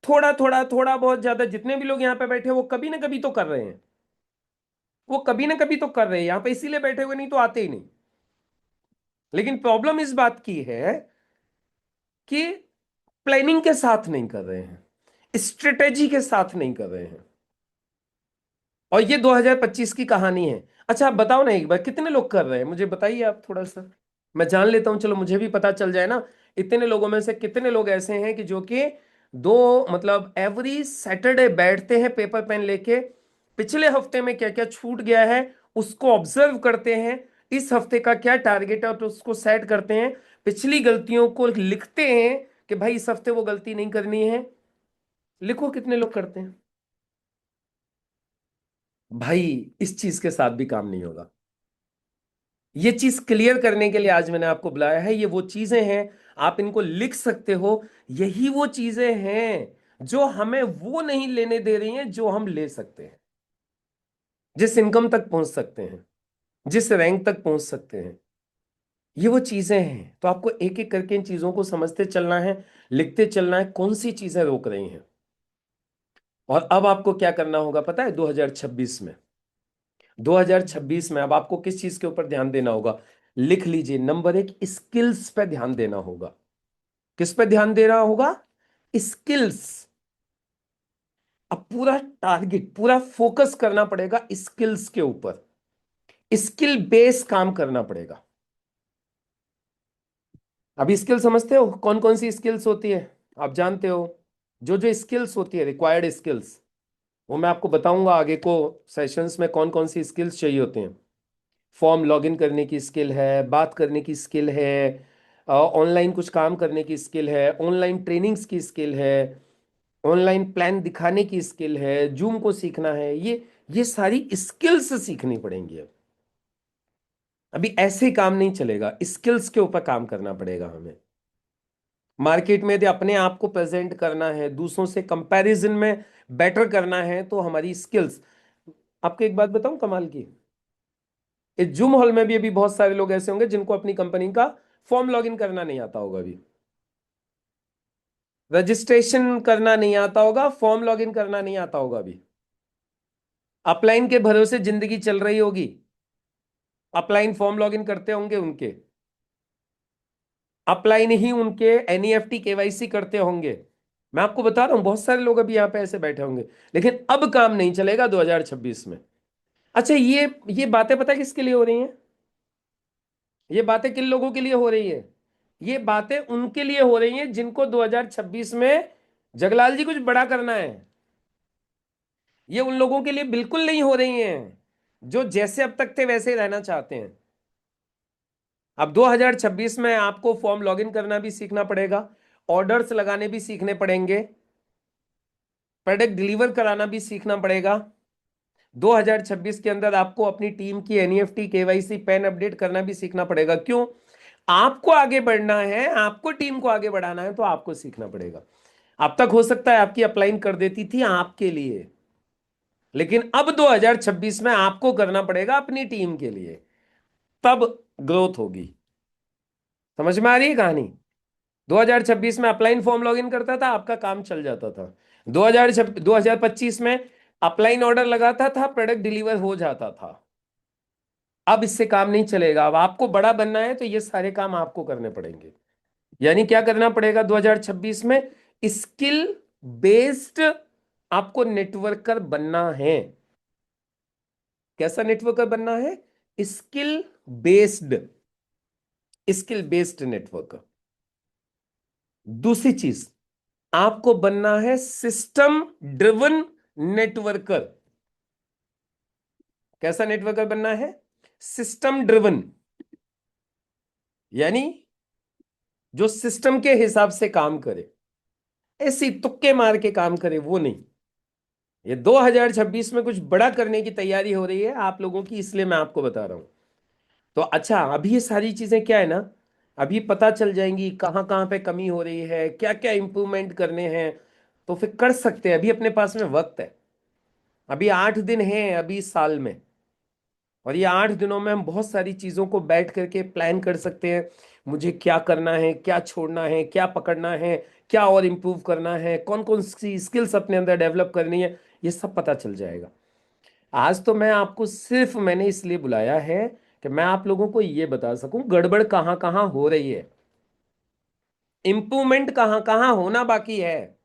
थोड़ा थोड़ा थोड़ा बहुत ज्यादा, जितने भी लोग यहाँ पे बैठे हैं वो कभी ना कभी तो कर रहे हैं, वो कभी ना कभी तो कर रहे हैं, यहाँ पे इसीलिए बैठे हुए, नहीं तो आते ही नहीं। लेकिन प्रॉब्लम इस बात की है कि प्लानिंग के साथ नहीं कर रहे हैं, स्ट्रेटेजी के साथ नहीं कर रहे हैं। और ये 2025 की कहानी है। अच्छा आप बताओ ना एक बार, कितने लोग कर रहे हैं मुझे बताइए आप थोड़ा सा, मैं जान लेता हूं, चलो मुझे भी पता चल जाए ना। इतने लोगों में से कितने लोग ऐसे हैं कि जो कि दो मतलब एवरी सैटरडे बैठते हैं पेपर पेन लेके, पिछले हफ्ते में क्या क्या छूट गया है उसको ऑब्जर्व करते हैं, इस हफ्ते का क्या टारगेट है तो उसको सेट करते हैं, पिछली गलतियों को लिखते हैं कि भाई इस हफ्ते वो गलती नहीं करनी है। लिखो कितने लोग करते हैं। भाई इस चीज के साथ भी काम नहीं होगा। ये चीज क्लियर करने के लिए आज मैंने आपको बुलाया है। ये वो चीजें हैं, आप इनको लिख सकते हो। यही वो चीजें हैं जो हमें वो नहीं लेने दे रही हैं जो हम ले सकते हैं, जिस इनकम तक पहुंच सकते हैं, जिस रैंक तक पहुंच सकते हैं। ये वो चीजें हैं, तो आपको एक एक करके इन चीजों को समझते चलना है, लिखते चलना है कौन सी चीजें रोक रही हैं। और अब आपको क्या करना होगा पता है 2026 में? 2026 में अब आपको किस चीज के ऊपर ध्यान देना होगा? लिख लीजिए, नंबर एक, स्किल्स पे ध्यान देना होगा। किस पे ध्यान देना होगा? स्किल्स। अब पूरा टारगेट, पूरा फोकस करना पड़ेगा स्किल्स के ऊपर। स्किल बेस काम करना पड़ेगा। अभी स्किल समझते हो कौन कौन सी स्किल्स होती है? आप जानते हो जो जो स्किल्स होती है, रिक्वायर्ड स्किल्स, वो मैं आपको बताऊंगा आगे को सेशंस में कौन कौन सी स्किल्स चाहिए होते हैं। फॉर्म लॉगिन करने की स्किल है, बात करने की स्किल है, ऑनलाइन कुछ काम करने की स्किल है, ऑनलाइन ट्रेनिंग्स की स्किल है, ऑनलाइन प्लान दिखाने की स्किल है, जूम को सीखना है। ये सारी स्किल्स सीखनी पड़ेंगी। अब अभी ऐसे काम नहीं चलेगा, स्किल्स के ऊपर काम करना पड़ेगा हमें। मार्केट में यदि अपने आप को प्रेजेंट करना है, दूसरों से कंपैरिजन में बेटर करना है, तो हमारी स्किल्स। आपको एक बात बताऊं कमाल की, इस जूम हॉल में भी अभी बहुत सारे लोग ऐसे होंगे जिनको अपनी कंपनी का फॉर्म लॉगिन करना नहीं आता होगा, अभी रजिस्ट्रेशन करना नहीं आता होगा, फॉर्म लॉगिन करना नहीं आता होगा। अभी अपलाइन के भरोसे जिंदगी चल रही होगी। अपलाइन फॉर्म लॉगिन करते होंगे उनके, अपलाइन ही उनके एनईएफटी केवाईसी करते होंगे। मैं आपको बता रहा हूं बहुत सारे लोग अभी यहां पे ऐसे बैठे होंगे। लेकिन अब काम नहीं चलेगा 2026 में। अच्छा, ये बातें पता है किसके लिए हो रही हैं? ये बातें किन लोगों के लिए हो रही है? ये बातें उनके लिए हो रही हैं जिनको 2026 में जगलाल जी कुछ बड़ा करना है। ये उन लोगों के लिए बिल्कुल नहीं हो रही हैं जो जैसे अब तक थे वैसे ही रहना चाहते हैं। अब 2026 में आपको फॉर्म लॉगिन करना भी सीखना पड़ेगा, ऑर्डर्स लगाने भी सीखने पड़ेंगे, प्रोडक्ट डिलीवर कराना भी सीखना पड़ेगा। 2026 के अंदर आपको अपनी टीम की एनईएफटी केवाईसी पैन अपडेट करना भी सीखना पड़ेगा। क्यों? आपको आगे बढ़ना है, आपको टीम को आगे बढ़ाना है, तो आपको सीखना पड़ेगा। अब तक हो सकता है आपकी अपलाइन कर देती थी आपके लिए, लेकिन अब 2026 में आपको करना पड़ेगा अपनी टीम के लिए, तब ग्रोथ होगी। समझ में आ रही है कहानी? 2026 में अपलाइन फॉर्म लॉगिन करता था, आपका काम चल जाता था। 2025 में अपलाइन ऑर्डर लगाता था, प्रोडक्ट डिलीवर हो जाता था। अब इससे काम नहीं चलेगा। अब आपको बड़ा बनना है तो ये सारे काम आपको करने पड़ेंगे। यानी क्या करना पड़ेगा 2026 में? स्किल बेस्ड आपको नेटवर्कर बनना है। कैसा नेटवर्कर बनना है? Skill based, skill based networker. दूसरी चीज, आपको बनना है सिस्टम ड्रिवन नेटवर्कर। कैसा नेटवर्कर बनना है? सिस्टम ड्रिवन, यानी जो सिस्टम के हिसाब से काम करे, ऐसी तुक्के मार के काम करे वो नहीं। ये 2026 में कुछ बड़ा करने की तैयारी हो रही है आप लोगों की, इसलिए मैं आपको बता रहा हूं। तो अच्छा, अभी ये सारी चीजें क्या है ना, अभी पता चल जाएंगी कहां कहां पे कमी हो रही है, क्या क्या इंप्रूवमेंट करने हैं, तो फिर कर सकते हैं। अभी अपने पास में वक्त है, अभी 8 दिन हैं अभी इस साल में, और ये 8 दिनों में हम बहुत सारी चीजों को बैठ करके प्लान कर सकते हैं। मुझे क्या करना है, क्या छोड़ना है, क्या पकड़ना है, क्या और इम्प्रूव करना है, कौन कौन सी स्किल्स अपने अंदर डेवलप करनी है, ये सब पता चल जाएगा। आज तो मैं आपको सिर्फ मैंने इसलिए बुलाया है कि मैं आप लोगों को ये बता सकूं गड़बड़ कहां कहां हो रही है, इंप्रूवमेंट कहां कहां होना बाकी है,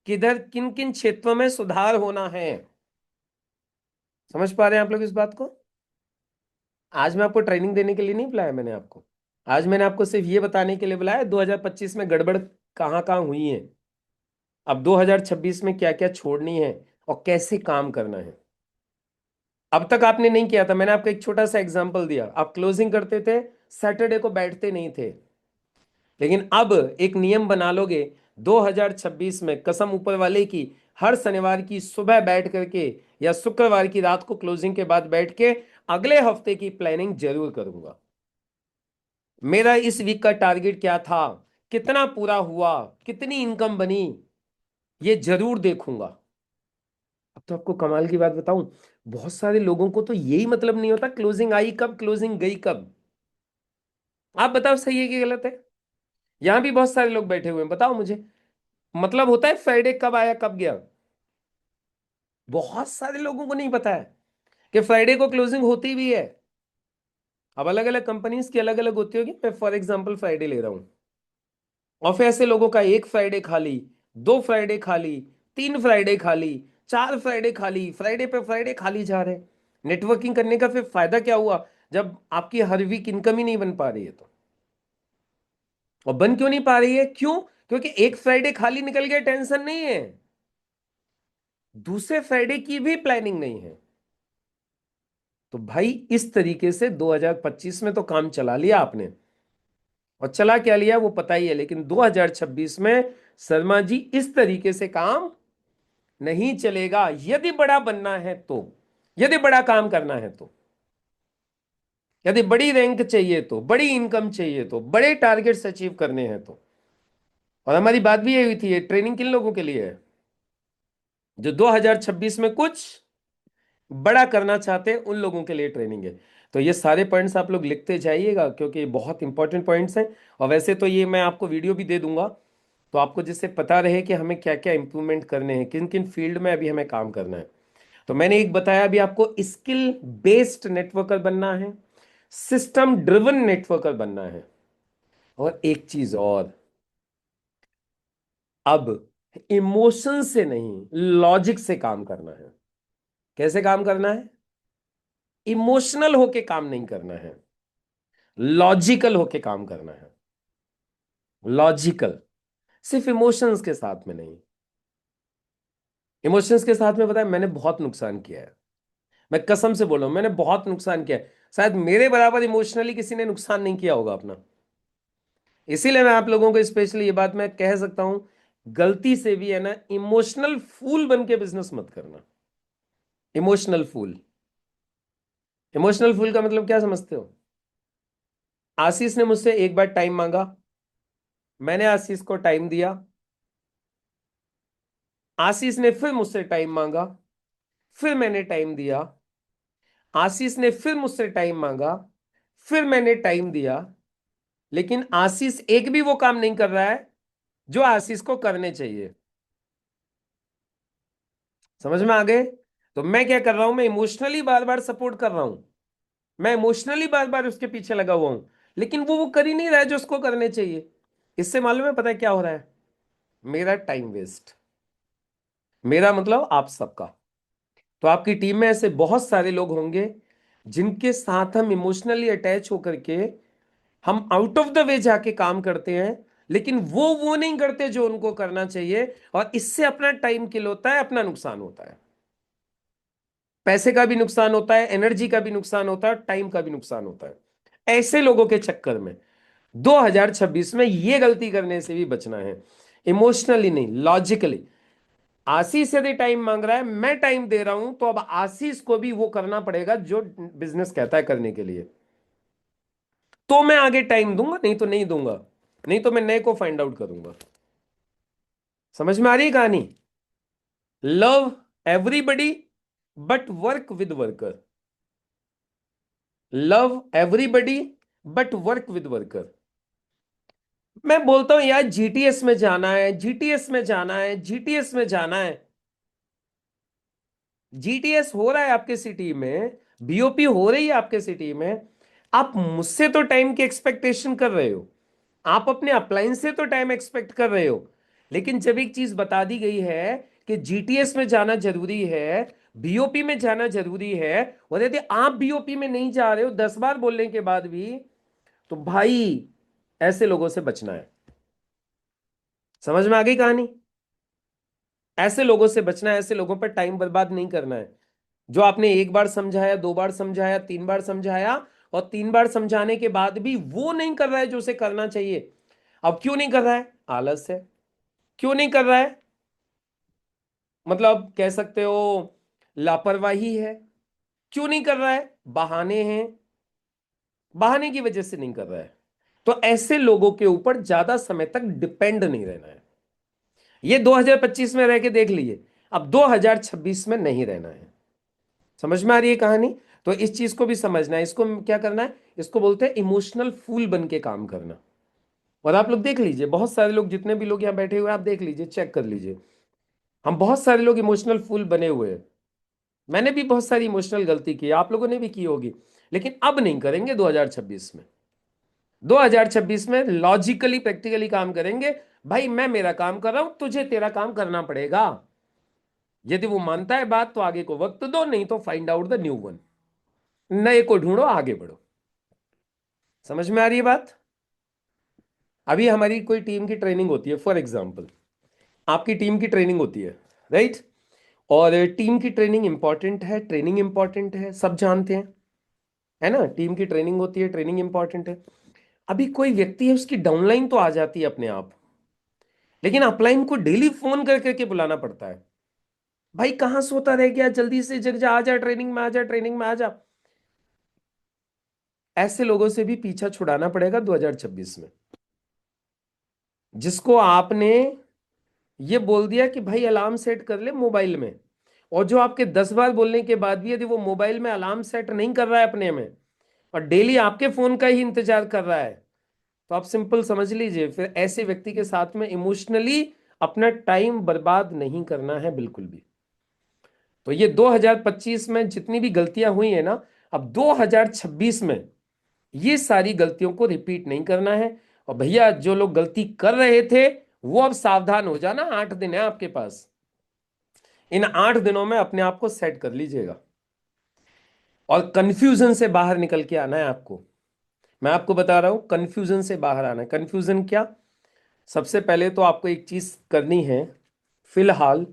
किधर किन किन क्षेत्रों में सुधार होना है। समझ पा रहे हैं आप लोग इस बात को? आज मैं आपको ट्रेनिंग देने के लिए नहीं बुलाया मैंने आपको। आज मैंने आपको सिर्फ ये बताने के लिए बुलाया 2025 में गड़बड़ कहां कहां हुई है, अब 2026 में क्या क्या छोड़नी है, और कैसे काम करना है। अब तक आपने नहीं किया था, मैंने आपको एक छोटा सा एग्जांपल दिया। आप क्लोजिंग करते थे, सैटरडे को बैठते नहीं थे, लेकिन अब एक नियम बना लोगे 2026 में, कसम ऊपर वाले की, हर शनिवार की सुबह बैठ करके या शुक्रवार की रात को क्लोजिंग के बाद बैठ के अगले हफ्ते की प्लानिंग जरूर करूंगा। मेरा इस वीक का टारगेट क्या था, कितना पूरा हुआ, कितनी इनकम बनी, ये जरूर देखूंगा। अब तो आपको कमाल की बात बताऊं, बहुत सारे लोगों को तो यही मतलब नहीं होता क्लोजिंग आई कब, क्लोजिंग गई कब। आप बताओ सही है कि गलत है? यहां भी बहुत सारे लोग बैठे हुए हैं, बताओ मुझे, मतलब होता है फ्राइडे कब आया कब गया? बहुत सारे लोगों को नहीं पता है। कि फ्राइडे को क्लोजिंग होती भी है। अब अलग अलग कंपनीज की अलग अलग होती होगी, मैं फॉर एग्जांपल फ्राइडे ले रहा हूं, और फिर ऐसे लोगों का एक फ्राइडे खाली, दो फ्राइडे खाली, तीन फ्राइडे खाली, चार फ्राइडे खाली, फ्राइडे पे फ्राइडे खाली जा रहे। नेटवर्किंग करने का फिर फायदा क्या हुआ, जब आपकी हर वीक इनकम ही नहीं बन पा रही है तो। और बन क्यों नहीं पा रही है, क्यों? क्योंकि एक फ्राइडे खाली निकल गया, टेंशन नहीं है, दूसरे फ्राइडे की भी प्लानिंग नहीं है। तो भाई इस तरीके से 2025 में तो काम चला लिया आपने, और चला क्या लिया वो पता ही है, लेकिन 2026 में शर्मा जी इस तरीके से काम नहीं चलेगा। यदि बड़ा बनना है तो, यदि बड़ा काम करना है तो, यदि बड़ी रैंक चाहिए तो, बड़ी इनकम चाहिए तो, बड़े टारगेट्स अचीव करने हैं तो। और हमारी बात भी यही हुई थी, ये ट्रेनिंग किन लोगों के लिए है, जो 2026 में कुछ बड़ा करना चाहते हैं, उन लोगों के लिए ट्रेनिंग है। तो ये सारे पॉइंट्स आप लोग लिखते जाइएगा, क्योंकि ये बहुत इंपॉर्टेंट पॉइंट्स हैं। और वैसे तो ये मैं आपको वीडियो भी दे दूंगा, तो आपको जिससे पता रहे कि हमें क्या क्या इंप्रूवमेंट करने हैं, किन किन फील्ड में अभी हमें काम करना है। तो मैंने एक बताया अभी आपको, स्किल बेस्ड नेटवर्कर बनना है, सिस्टम ड्रिवन नेटवर्कर बनना है, और एक चीज और, अब इमोशन से नहीं लॉजिक से काम करना है। कैसे काम करना है? इमोशनल होके काम नहीं करना है, लॉजिकल होके काम करना है। लॉजिकल, सिर्फ इमोशंस के साथ में नहीं। इमोशंस के साथ में, पता है मैंने बहुत नुकसान किया है, मैं कसम से बोल रहा हूं, मैंने बहुत नुकसान किया है। शायद मेरे बराबर इमोशनली किसी ने नुकसान नहीं किया होगा अपना। इसीलिए मैं आप लोगों को स्पेशली ये बात मैं कह सकता हूं, गलती से भी है ना, इमोशनल फूल बन के बिजनेस मत करना। इमोशनल फूल, इमोशनल फूल का मतलब क्या समझते हो? आशीष ने मुझसे एक बार टाइम मांगा, मैंने आशीष को टाइम दिया, आशीष ने फिर मुझसे टाइम मांगा, फिर मैंने टाइम दिया, आशीष ने फिर मुझसे टाइम मांगा, फिर मैंने टाइम दिया, लेकिन आशीष एक भी वो काम नहीं कर रहा है जो आशीष को करने चाहिए। समझ में आ गए? तो मैं क्या कर रहा हूं, मैं इमोशनली बार बार सपोर्ट कर रहा हूं, मैं इमोशनली बार बार उसके पीछे लगा हुआ हूं, लेकिन वो कर ही नहीं रहा है जो उसको करने चाहिए। इससे मालूम है पता है क्या हो रहा है? मेरा टाइम वेस्ट, मेरा मतलब आप सबका। तो आपकी टीम में ऐसे बहुत सारे लोग होंगे जिनके साथ हम इमोशनली अटैच होकर के हम आउट ऑफ द वे जाके काम करते हैं, लेकिन वो नहीं करते जो उनको करना चाहिए, और इससे अपना टाइम किल होता है, अपना नुकसान होता है। पैसे का भी नुकसान होता है, एनर्जी का भी नुकसान होता है, टाइम का भी नुकसान होता है। ऐसे लोगों के चक्कर में 2026 में ये गलती करने से भी बचना है। इमोशनली नहीं, लॉजिकली। आशीष यदि टाइम मांग रहा है, मैं टाइम दे रहा हूं, तो अब आशीष को भी वो करना पड़ेगा जो बिजनेस कहता है करने के लिए। तो मैं आगे टाइम दूंगा, नहीं तो नहीं दूंगा, नहीं तो मैं नए को फाइंड आउट करूंगा। समझ में आ रही है कहानी? Love everybody but work with worker, love everybody but work with worker. मैं बोलता हूं यार, जीटीएस में जाना है, जीटीएस में जाना है, जीटीएस में जाना है। जीटीएस हो रहा है आपके सिटी में, बीओपी हो रही है आपके सिटी में, आप मुझसे तो टाइम की एक्सपेक्टेशन कर रहे हो, आप अपने अप्लायंस से तो टाइम एक्सपेक्ट कर रहे हो, लेकिन जब एक चीज बता दी गई है कि जीटीएस में जाना जरूरी है, बीओपी में जाना जरूरी है, और यदि आप बीओपी में नहीं जा रहे हो 10 बार बोलने के बाद भी, तो भाई ऐसे लोगों से बचना है। समझ में आ गई कहानी? ऐसे लोगों से बचना है, ऐसे लोगों पर टाइम बर्बाद नहीं करना है। जो आपने एक बार समझाया, दो बार समझाया, तीन बार समझाया, और तीन बार समझाने के बाद भी वो नहीं कर रहा है जो उसे करना चाहिए। अब क्यों नहीं कर रहा है? आलस है। क्यों नहीं कर रहा है? मतलब कह सकते हो लापरवाही है। क्यों नहीं कर रहा है? बहाने हैं, बहाने की वजह से नहीं कर रहा है। तो ऐसे लोगों के ऊपर ज्यादा समय तक डिपेंड नहीं रहना है। ये 2025 में रह के देख लीजिए, अब 2026 में नहीं रहना है। समझ में आ रही है कहानी? तो इस चीज को भी समझना है, इसको क्या करना है, इसको बोलते हैं इमोशनल फूल बन के काम करना। और आप लोग देख लीजिए, बहुत सारे लोग, जितने भी लोग यहां बैठे हुए हैं, आप देख लीजिए, चेक कर लीजिए, हम बहुत सारे लोग इमोशनल फूल बने हुए हैं। मैंने भी बहुत सारी इमोशनल गलती की, आप लोगों ने भी की होगी, लेकिन अब नहीं करेंगे 2026 में। 2026 में लॉजिकली प्रैक्टिकली काम करेंगे। भाई मैं मेरा काम कर रहा हूं, तुझे तेरा काम करना पड़ेगा। यदि वो मानता है बात तो आगे को वक्त दो, नहीं तो find out the new one, नए को ढूंढो, आगे बढ़ो। समझ में आ रही है बात? अभी हमारी कोई टीम की ट्रेनिंग होती है, फॉर एग्जाम्पल आपकी टीम की ट्रेनिंग होती है, राइट? और टीम की ट्रेनिंग इंपॉर्टेंट है, ट्रेनिंग इंपॉर्टेंट है, सब जानते हैं, है ना? टीम की ट्रेनिंग होती है, ट्रेनिंग इंपॉर्टेंट है। अभी कोई व्यक्ति है, उसकी डाउनलाइन तो आ जाती है अपने आप, लेकिन अपलाइन को डेली फोन कर करके बुलाना पड़ता है। भाई कहाँ सोता रह गया, जल्दी से जग जा, आ जा ट्रेनिंग में, आ जा ट्रेनिंग में, आ जा। ऐसे लोगों से भी पीछा छुड़ाना पड़ेगा 2026 में। जिसको आपने ये बोल दिया कि भाई अलार्म सेट कर ले मोबाइल में, और जो आपके 10 बार बोलने के बाद भी यदि वो मोबाइल में अलार्म सेट नहीं कर रहा है अपने में, और डेली आपके फोन का ही इंतजार कर रहा है, तो आप सिंपल समझ लीजिए, फिर ऐसे व्यक्ति के साथ में इमोशनली अपना टाइम बर्बाद नहीं करना है बिल्कुल भी। तो ये 2025 में जितनी भी गलतियां हुई है ना, अब 2026 में ये सारी गलतियों को रिपीट नहीं करना है। और भैया जो लोग गलती कर रहे थे, वो अब सावधान हो जाना, 8 दिन है आपके पास। इन 8 दिनों में अपने आप को सेट कर लीजिएगा, और कंफ्यूजन से बाहर निकल के आना है आपको। मैं आपको बता रहा हूं, कंफ्यूजन से बाहर आना है। कंफ्यूजन क्या? सबसे पहले तो आपको एक चीज करनी है फिलहाल,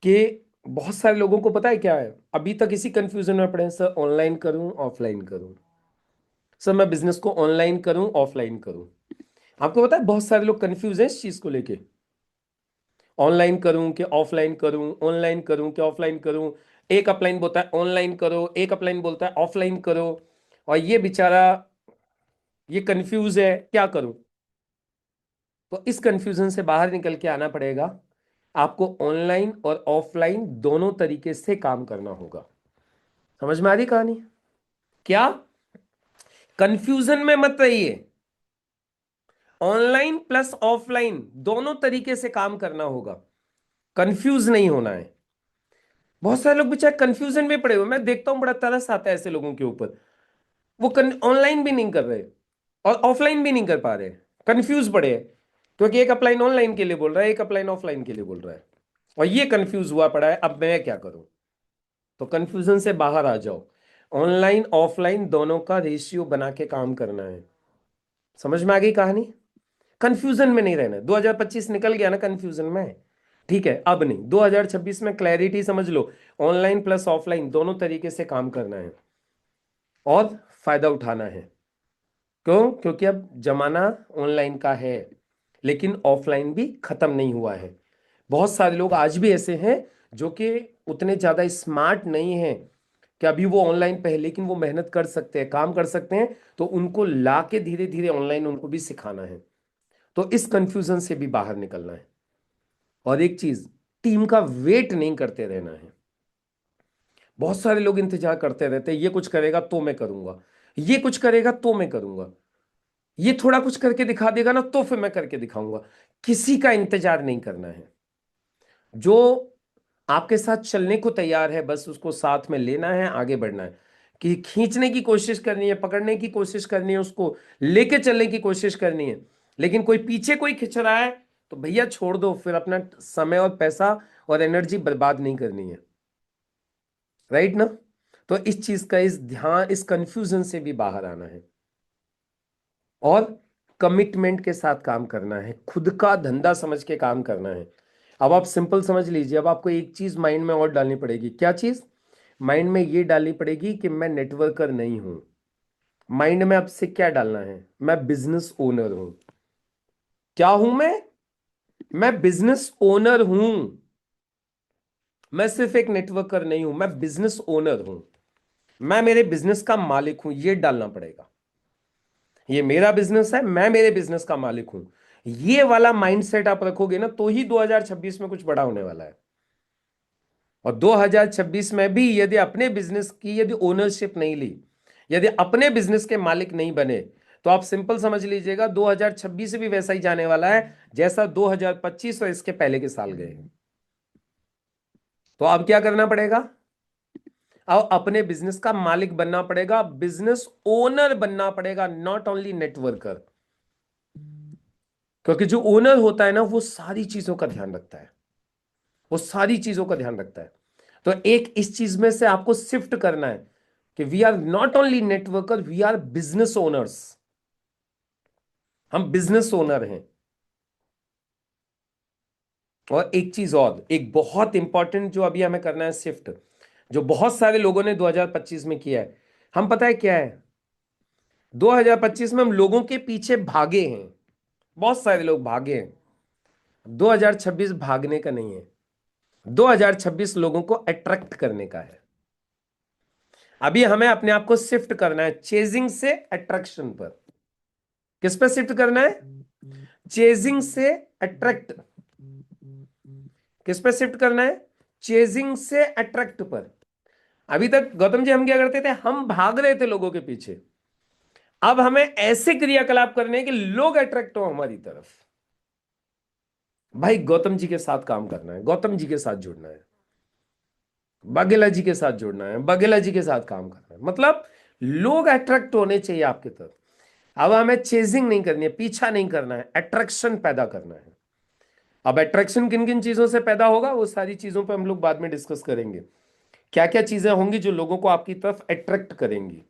कि बहुत सारे लोगों को पता है क्या है, अभी तक इसी कंफ्यूजन में पड़े हैं, सर ऑनलाइन करूं ऑफलाइन करूं, सर मैं बिजनेस को ऑनलाइन करूं ऑफलाइन करूं। आपको पता है बहुत सारे लोग कंफ्यूज हैं इस चीज को लेके, ऑनलाइन करूं कि ऑफलाइन करूं, ऑनलाइन करूं कि ऑफलाइन करूं। एक अपलाइन बोलता है ऑनलाइन करो, एक अपलाइन बोलता है ऑफलाइन करो, और ये बेचारा ये कंफ्यूज है, क्या करूं? तो इस कंफ्यूजन से बाहर निकल के आना पड़ेगा। आपको ऑनलाइन और ऑफलाइन दोनों तरीके से काम करना होगा। समझ में आ रही कहानी? क्या? कंफ्यूजन में मत रहिए, ऑनलाइन प्लस ऑफलाइन दोनों तरीके से काम करना होगा, कंफ्यूज नहीं होना है। बहुत सारे लोग बेचारे कंफ्यूजन में पड़े हुए, मैं देखता हूं, बड़ा तरस आता है ऐसे लोगों के ऊपर। वो ऑनलाइन भी नहीं कर रहे और ऑफलाइन भी नहीं कर पा रहे, कंफ्यूज पड़े हैं, क्योंकि एक अपलाइन ऑनलाइन के लिए बोल रहा है, एक अपलाइन ऑफलाइन के लिए बोल रहा है, और ये कंफ्यूज हुआ पड़ा है, अब मैं क्या करूं? तो कंफ्यूजन से बाहर आ जाओ, ऑनलाइन ऑफलाइन दोनों का रेशियो बना के काम करना है। समझ में आ गई कहानी? कंफ्यूजन में नहीं रहना है। 2025 निकल गया ना कंफ्यूजन में, ठीक है? अब नहीं, 2026 में क्लैरिटी समझ लो, ऑनलाइन प्लस ऑफलाइन दोनों तरीके से काम करना है और फायदा उठाना है। क्यों? क्योंकि अब जमाना ऑनलाइन का है, लेकिन ऑफलाइन भी खत्म नहीं हुआ है। बहुत सारे लोग आज भी ऐसे हैं जो कि उतने ज्यादा स्मार्ट नहीं हैं कि अभी वो ऑनलाइन पे है, लेकिन वो मेहनत कर सकते हैं, काम कर सकते हैं, तो उनको ला के धीरे धीरे ऑनलाइन उनको भी सिखाना है। तो इस कंफ्यूजन से भी बाहर निकलना है। और एक चीज, टीम का वेट नहीं करते रहना है। बहुत सारे लोग इंतजार करते रहते हैं, ये कुछ करेगा तो मैं करूंगा, ये कुछ करेगा तो मैं करूंगा, ये थोड़ा कुछ करके दिखा देगा ना तो फिर मैं करके दिखाऊंगा। किसी का इंतजार नहीं करना है। जो आपके साथ चलने को तैयार है, बस उसको साथ में लेना है, आगे बढ़ना है। कि खींचने की कोशिश करनी है, पकड़ने की कोशिश करनी है, उसको लेके चलने की कोशिश करनी है, लेकिन कोई पीछे कोई खिंच रहा है तो भैया छोड़ दो, फिर अपना समय और पैसा और एनर्जी बर्बाद नहीं करनी है। राइट ना? तो इस चीज का, इस ध्यान, इस कंफ्यूजन से भी बाहर आना है, और कमिटमेंट के साथ काम करना है, खुद का धंधा समझ के काम करना है। अब आप सिंपल समझ लीजिए, अब आपको एक चीज माइंड में और डालनी पड़ेगी। क्या चीज? माइंड में ये डालनी पड़ेगी कि मैं नेटवर्कर नहीं हूं। माइंड में आपसे क्या डालना है? मैं बिजनेस ओनर हूं। क्या हूं मैं बिजनेस ओनर हूं। मैं सिर्फ एक नेटवर्कर नहीं हूं, मैं बिजनेस ओनर हूं। मैं मेरे बिजनेस का मालिक हूं, ये डालना पड़ेगा। ये मेरा बिजनेस है, मैं मेरे बिजनेस का मालिक हूं। ये वाला माइंडसेट आप रखोगे ना, तो ही 2026 में कुछ बड़ा होने वाला है। और 2026 में भी यदि अपने बिजनेस की यदि ओनरशिप नहीं ली, यदि अपने बिजनेस के मालिक नहीं बने, तो आप सिंपल समझ लीजिएगा 2026 भी वैसा ही जाने वाला है जैसा 2025 और इसके पहले के साल गए हैं। तो अब क्या करना पड़ेगा? और अपने बिजनेस का मालिक बनना पड़ेगा, बिजनेस ओनर बनना पड़ेगा, नॉट ओनली नेटवर्कर। क्योंकि जो ओनर होता है ना, वो सारी चीजों का ध्यान रखता है, वो सारी चीजों का ध्यान रखता है। तो एक इस चीज में से आपको शिफ्ट करना है कि we are not only networker, we are business owners. हम बिजनेस ओनर हैं। और एक चीज और, एक बहुत इंपॉर्टेंट जो अभी हमें करना है शिफ्ट, जो बहुत सारे लोगों ने 2025 में किया है, हम पता है क्या है, 2025 में हम लोगों के पीछे भागे हैं, बहुत सारे लोग भागे हैं। 2026 भागने का नहीं है, 2026 लोगों को अट्रैक्ट करने का है। अभी हमें अपने आप को शिफ्ट करना है चेजिंग से अट्रैक्शन पर। किस पे शिफ्ट करना है? चेजिंग से अट्रैक्ट। किस पे शिफ्ट करना है? चेजिंग से अट्रैक्ट पर। अभी तक गौतम जी हम क्या करते थे? हम भाग रहे थे लोगों के पीछे। अब हमें ऐसे क्रियाकलाप करने हैं कि लोग अट्रैक्ट हो हमारी तरफ। भाई गौतम जी के साथ काम करना है, गौतम जी के साथ जुड़ना है, बघेला जी के साथ जुड़ना है, बघेला जी के साथ काम करना है, मतलब लोग अट्रैक्ट होने चाहिए आपकी तरफ। अब हमें चेजिंग नहीं करनी है, पीछा नहीं करना है, अट्रैक्शन पैदा करना है। अब अट्रैक्शन किन किन चीजों से पैदा होगा, वो सारी चीजों पे हम लोग बाद में डिस्कस करेंगे। क्या क्या चीजें होंगी जो लोगों को आपकी तरफ अट्रैक्ट करेंगी।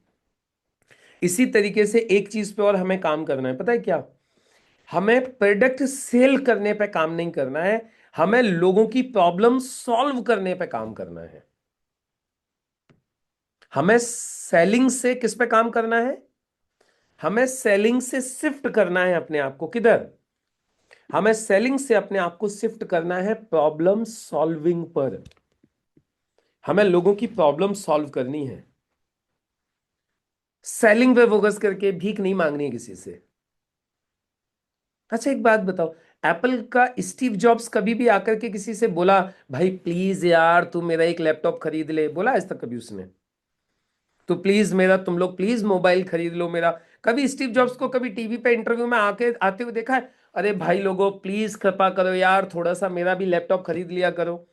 इसी तरीके से एक चीज पे और हमें काम करना है, पता है क्या? हमें प्रोडक्ट सेल करने पे काम नहीं करना है, हमें लोगों की प्रॉब्लम सॉल्व करने पे काम करना है। हमें सेलिंग से किस पे काम करना है? हमें सेलिंग से शिफ्ट करना है अपने आप को। किधर? हमें सेलिंग से अपने आप को शिफ्ट करना है प्रॉब्लम सॉल्विंग पर। हमें लोगों की प्रॉब्लम सॉल्व करनी है, सेलिंग पे फोकस करके भीख नहीं मांगनी है किसी से। अच्छा एक बात बताओ, एप्पल का स्टीव जॉब्स कभी भी आकर के किसी से बोला, भाई प्लीज यार तू मेरा एक लैपटॉप खरीद ले? बोला आज तक कभी उसने? तो प्लीज मेरा, तुम लोग प्लीज मोबाइल खरीद लो मेरा? कभी स्टीव जॉब्स को कभी टीवी पे इंटरव्यू में आके आते हुए देखा है? अरे भाई लोगों प्लीज कृपा करो यार, थोड़ा सा मेरा भी लैपटॉप खरीद लिया करो?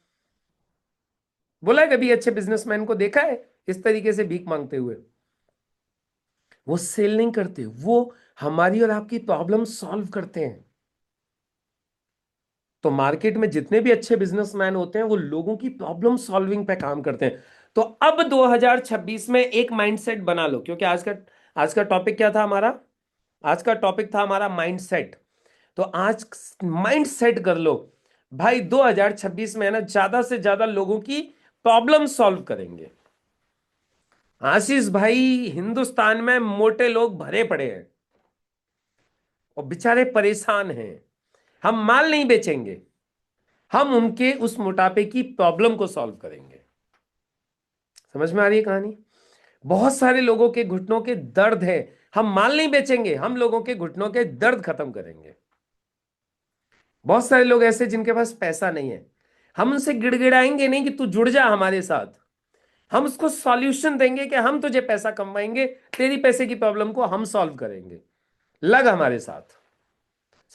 बोला है कभी अच्छे बिजनेसमैन को देखा है इस तरीके से भीख मांगते हुए? वो सेल नहीं करते, वो हमारी और आपकी प्रॉब्लम सॉल्व करते हैं। तो मार्केट में जितने भी अच्छे बिजनेसमैन होते हैं वो लोगों की प्रॉब्लम सॉल्विंग पे काम करते हैं। तो अब 2026 में एक माइंडसेट बना लो, क्योंकि आज का टॉपिक क्या था हमारा? आज का टॉपिक था हमारा माइंडसेट। तो आज माइंड सेट कर लो, भाई 2026 में है ना, ज्यादा से ज्यादा लोगों की प्रॉब्लम सॉल्व करेंगे। आशीष भाई, हिंदुस्तान में मोटे लोग भरे पड़े हैं और बेचारे परेशान हैं। हम माल नहीं बेचेंगे, हम उनके उस मोटापे की प्रॉब्लम को सॉल्व करेंगे। समझ में आ रही है कहानी? बहुत सारे लोगों के घुटनों के दर्द है, हम माल नहीं बेचेंगे, हम लोगों के घुटनों के दर्द खत्म करेंगे। बहुत सारे लोग ऐसे जिनके पास पैसा नहीं है, हम उनसे गिड़गिड़ाएंगे नहीं कि तू जुड़ जा हमारे साथ, हम उसको सॉल्यूशन देंगे कि हम तुझे पैसा कमाएंगे, तेरी पैसे की प्रॉब्लम को हम सॉल्व करेंगे, लग हमारे साथ।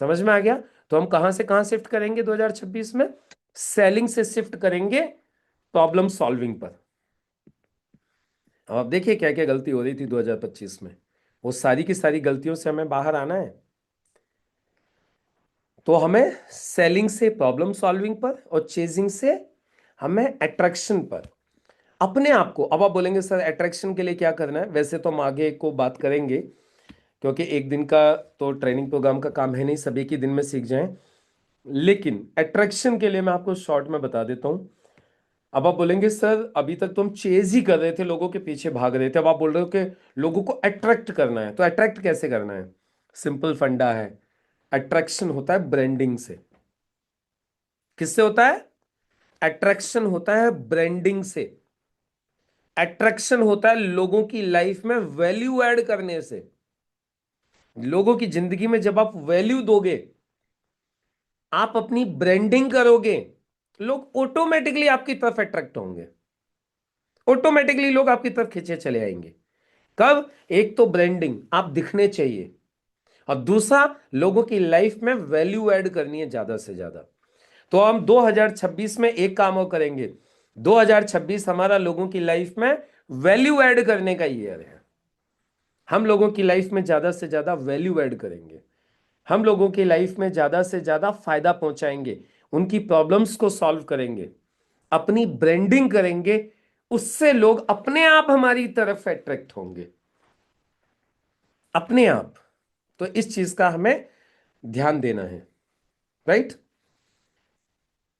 समझ में आ गया? तो हम कहां से कहां शिफ्ट करेंगे 2026 में? सेलिंग से शिफ्ट करेंगे प्रॉब्लम सॉल्विंग पर। अब आप देखिए क्या क्या गलती हो रही थी 2025 में, वो सारी की सारी गलतियों से हमें बाहर आना है। तो हमें सेलिंग से प्रॉब्लम सॉल्विंग पर और चेजिंग से हमें अट्रैक्शन पर अपने आप को। अब आप बोलेंगे सर अट्रैक्शन के लिए क्या करना है? वैसे तो हम आगे को बात करेंगे, क्योंकि एक दिन का तो ट्रेनिंग प्रोग्राम का काम है नहीं सभी की दिन में सीख जाएं। लेकिन अट्रैक्शन के लिए मैं आपको शॉर्ट में बता देता हूं। अब आप बोलेंगे सर अभी तक तो हम चेज ही कर रहे थे, लोगों के पीछे भाग रहे थे, अब आप बोल रहे हो कि लोगों को अट्रैक्ट करना है। तो अट्रैक्ट कैसे करना है? सिंपल फंडा है, अट्रैक्शन होता है ब्रांडिंग से। किससे होता है? अट्रैक्शन होता है ब्रांडिंग से। अट्रैक्शन होता है लोगों की लाइफ में वैल्यू ऐड करने से। लोगों की जिंदगी में जब आप वैल्यू दोगे, आप अपनी ब्रांडिंग करोगे, लोग ऑटोमेटिकली आपकी तरफ अट्रैक्ट होंगे, ऑटोमेटिकली लोग आपकी तरफ खींचे चले आएंगे। कब? एक तो ब्रांडिंग, आप दिखने चाहिए, और दूसरा लोगों की लाइफ में वैल्यू ऐड करनी है ज्यादा से ज्यादा। तो हम 2026 में एक काम और करेंगे, 2026 हमारा लोगों की लाइफ में वैल्यू ऐड करने का ईयर है। हम लोगों की लाइफ में ज्यादा से ज्यादा वैल्यू ऐड करेंगे, हम लोगों की लाइफ में ज्यादा से ज्यादा फायदा पहुंचाएंगे, उनकी प्रॉब्लम्स को सॉल्व करेंगे, अपनी ब्रांडिंग करेंगे, उससे लोग अपने आप हमारी तरफ अट्रैक्ट होंगे, अपने आप। तो इस चीज का हमें ध्यान देना है, राइट।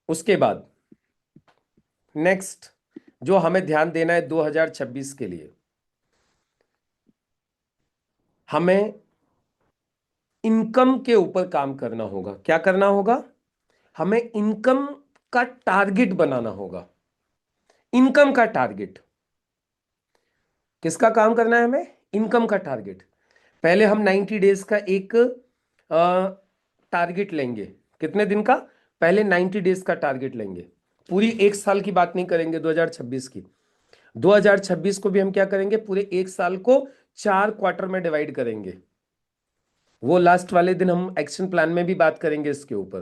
उसके बाद नेक्स्ट जो हमें ध्यान देना है 2026 के लिए, हमें इनकम के ऊपर काम करना होगा। क्या करना होगा? हमें इनकम का टारगेट बनाना होगा। इनकम का टारगेट किसका काम करना है? हमें इनकम का टारगेट। पहले हम 90 डेज का एक टारगेट लेंगे। कितने दिन का? पहले 90 डेज का टारगेट लेंगे। पूरी एक साल की बात नहीं करेंगे 2026 की। 2026 को भी हम क्या करेंगे? पूरे एक साल को 4 क्वार्टर में डिवाइड करेंगे। वो लास्ट वाले दिन हम एक्शन प्लान में भी बात करेंगे इसके ऊपर,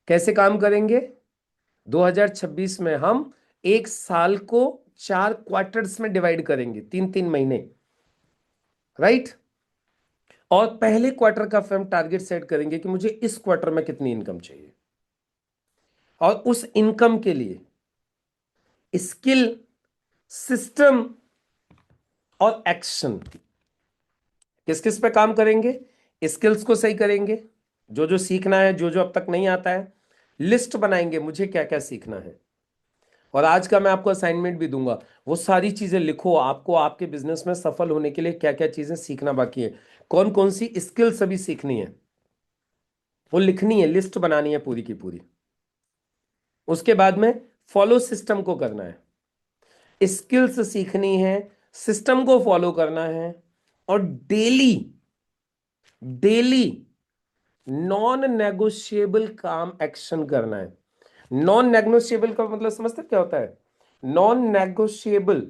कैसे काम करेंगे। 2026 में हम एक साल को 4 क्वार्टर्स में डिवाइड करेंगे, 3-3 महीने, राइट। और पहले क्वार्टर का फिर हम टारगेट सेट करेंगे कि मुझे इस क्वार्टर में कितनी इनकम चाहिए, और उस इनकम के लिए स्किल, सिस्टम और एक्शन किस किस पे काम करेंगे। स्किल्स को सही करेंगे, जो जो सीखना है, जो जो अब तक नहीं आता है, लिस्ट बनाएंगे मुझे क्या क्या सीखना है। और आज का मैं आपको असाइनमेंट भी दूंगा, वो सारी चीजें लिखो, आपको आपके बिजनेस में सफल होने के लिए क्या क्या चीजें सीखना बाकी है, कौन कौन सी स्किल्स अभी सीखनी है, वो लिखनी है, लिस्ट बनानी है पूरी की पूरी। उसके बाद में फॉलो सिस्टम को करना है, स्किल्स सीखनी है, सिस्टम को फॉलो करना है, और डेली डेली नॉन नेगोशिएबल काम एक्शन करना है। नॉन नेगोशिएबल का मतलब समझते क्या होता है? Non negotiable,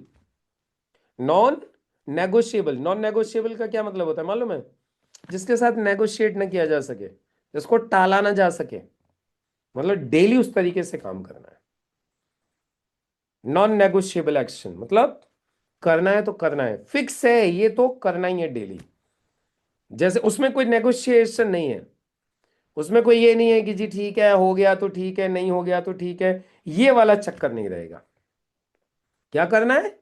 non non negotiable का क्या मतलब होता है मालूम है? जिसके साथ नेगोशिएट ना किया जा सके, जिसको टाला ना जा सके, मतलब डेली उस तरीके से काम करना है। नॉन नेगोशिएबल एक्शन मतलब करना है तो करना है, फिक्स है, ये तो करना ही है डेली। जैसे उसमें कोई नेगोशिएशन नहीं है, उसमें कोई ये नहीं है कि जी ठीक है हो गया तो ठीक है, नहीं हो गया तो ठीक है, ये वाला चक्कर नहीं रहेगा। क्या करना है?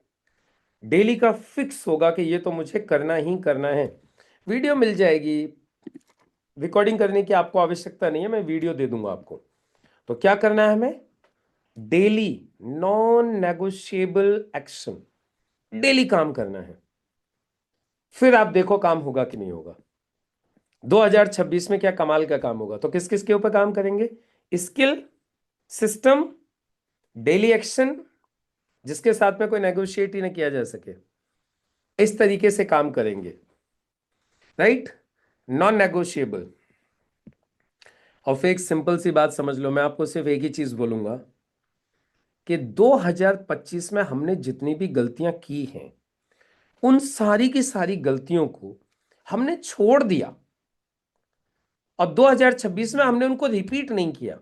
डेली का फिक्स होगा कि ये तो मुझे करना ही करना है। वीडियो मिल जाएगी, रिकॉर्डिंग करने की आपको आवश्यकता नहीं है, मैं वीडियो दे दूंगा आपको। तो क्या करना है हमें? Daily non negotiable action, daily काम करना है। फिर आप देखो काम होगा कि नहीं होगा। 2026 में क्या कमाल का काम होगा। तो किस किस के ऊपर काम करेंगे? स्किल, सिस्टम, डेली एक्शन, जिसके साथ में कोई नेगोशिएट ही ना किया जा सके, इस तरीके से काम करेंगे, राइट। Non negotiable. और फिर एक सिंपल सी बात समझ लो, मैं आपको सिर्फ एक ही चीज बोलूंगा कि 2025 में हमने जितनी भी गलतियां की हैं, उन सारी की सारी गलतियों को हमने छोड़ दिया, और 2026 में हमने उनको रिपीट नहीं किया।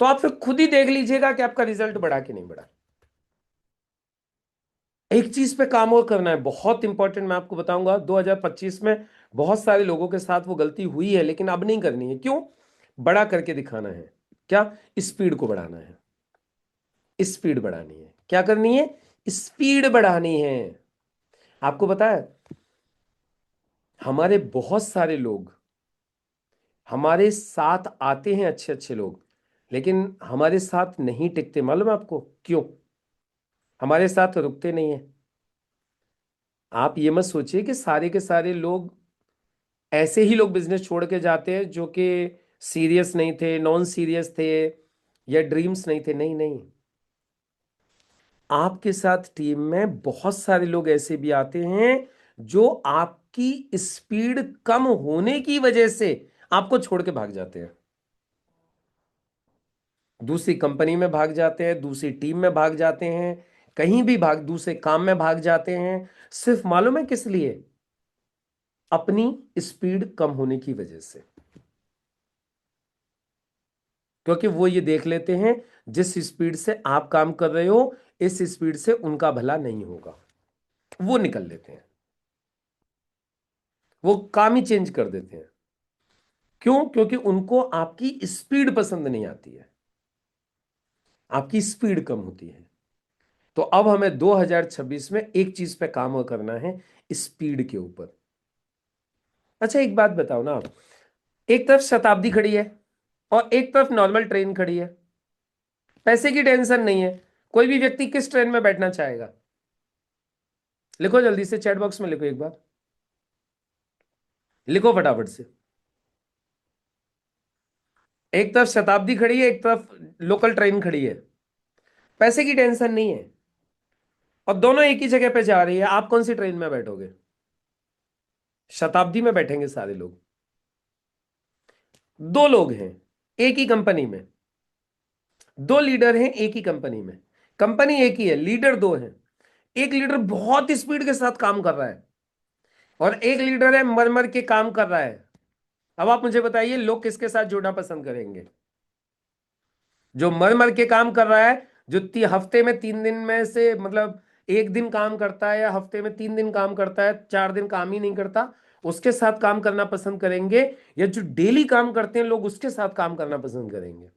तो आप फिर खुद ही देख लीजिएगा कि आपका रिजल्ट बढ़ा कि नहीं बढ़ा। एक चीज पे काम और करना है, बहुत इंपॉर्टेंट, मैं आपको बताऊंगा। 2025 में बहुत सारे लोगों के साथ वो गलती हुई है, लेकिन अब नहीं करनी है। क्यों? बड़ा करके दिखाना है। क्या? स्पीड को बढ़ाना है, स्पीड बढ़ानी है। क्या करनी है? स्पीड बढ़ानी है। आपको पता है, हमारे बहुत सारे लोग हमारे साथ आते हैं, अच्छे अच्छे लोग, लेकिन हमारे साथ नहीं टिकते। मालूम है आपको क्यों? हमारे साथ रुकते नहीं है। आप ये मत सोचिए कि सारे के सारे लोग ऐसे ही लोग बिजनेस छोड़ के जाते हैं जो कि सीरियस नहीं थे, नॉन सीरियस थे, या ड्रीम्स नहीं थे। नहीं नहीं, आपके साथ टीम में बहुत सारे लोग ऐसे भी आते हैं जो आपकी स्पीड कम होने की वजह से आपको छोड़ के भाग जाते हैं, दूसरी कंपनी में भाग जाते हैं, दूसरी टीम में भाग जाते हैं, कहीं भी भाग, दूसरे काम में भाग जाते हैं। सिर्फ मालूम है किस लिए? अपनी स्पीड कम होने की वजह से। क्योंकि वो ये देख लेते हैं जिस स्पीड से आप काम कर रहे हो इस स्पीड से उनका भला नहीं होगा, वो निकल लेते हैं, वो काम ही चेंज कर देते हैं। क्यों? क्योंकि उनको आपकी स्पीड पसंद नहीं आती है, आपकी स्पीड कम होती है। तो अब हमें 2026 में एक चीज पे काम करना है, स्पीड के ऊपर। अच्छा एक बात बताओ ना आप, एक तरफ शताब्दी खड़ी है और एक तरफ नॉर्मल ट्रेन खड़ी है, पैसे की टेंशन नहीं है, कोई भी व्यक्ति किस ट्रेन में बैठना चाहेगा? लिखो जल्दी से, चैट बॉक्स में लिखो एक बार, लिखो फटाफट से। एक तरफ शताब्दी खड़ी है, एक तरफ लोकल ट्रेन खड़ी है, पैसे की टेंशन नहीं है, और दोनों एक ही जगह पे जा रही है। आप कौन सी ट्रेन में बैठोगे? शताब्दी में बैठेंगे सारे लोग। दो लोग हैं एक ही कंपनी में, दो लीडर हैं एक ही कंपनी में, कंपनी एक ही है, लीडर दो हैं। एक लीडर बहुत स्पीड के साथ काम कर रहा है और एक लीडर है मर मर के काम कर रहा है। अब आप मुझे बताइए लोग किसके साथ जुड़ना पसंद करेंगे? जो मर मर के काम कर रहा है, जो हफ्ते में 3 दिन में से मतलब एक दिन काम करता है, या हफ्ते में 3 दिन काम करता है, 4 दिन काम ही नहीं करता, उसके साथ काम करना पसंद करेंगे, या जो डेली काम करते हैं लोग उसके साथ काम करना पसंद करेंगे?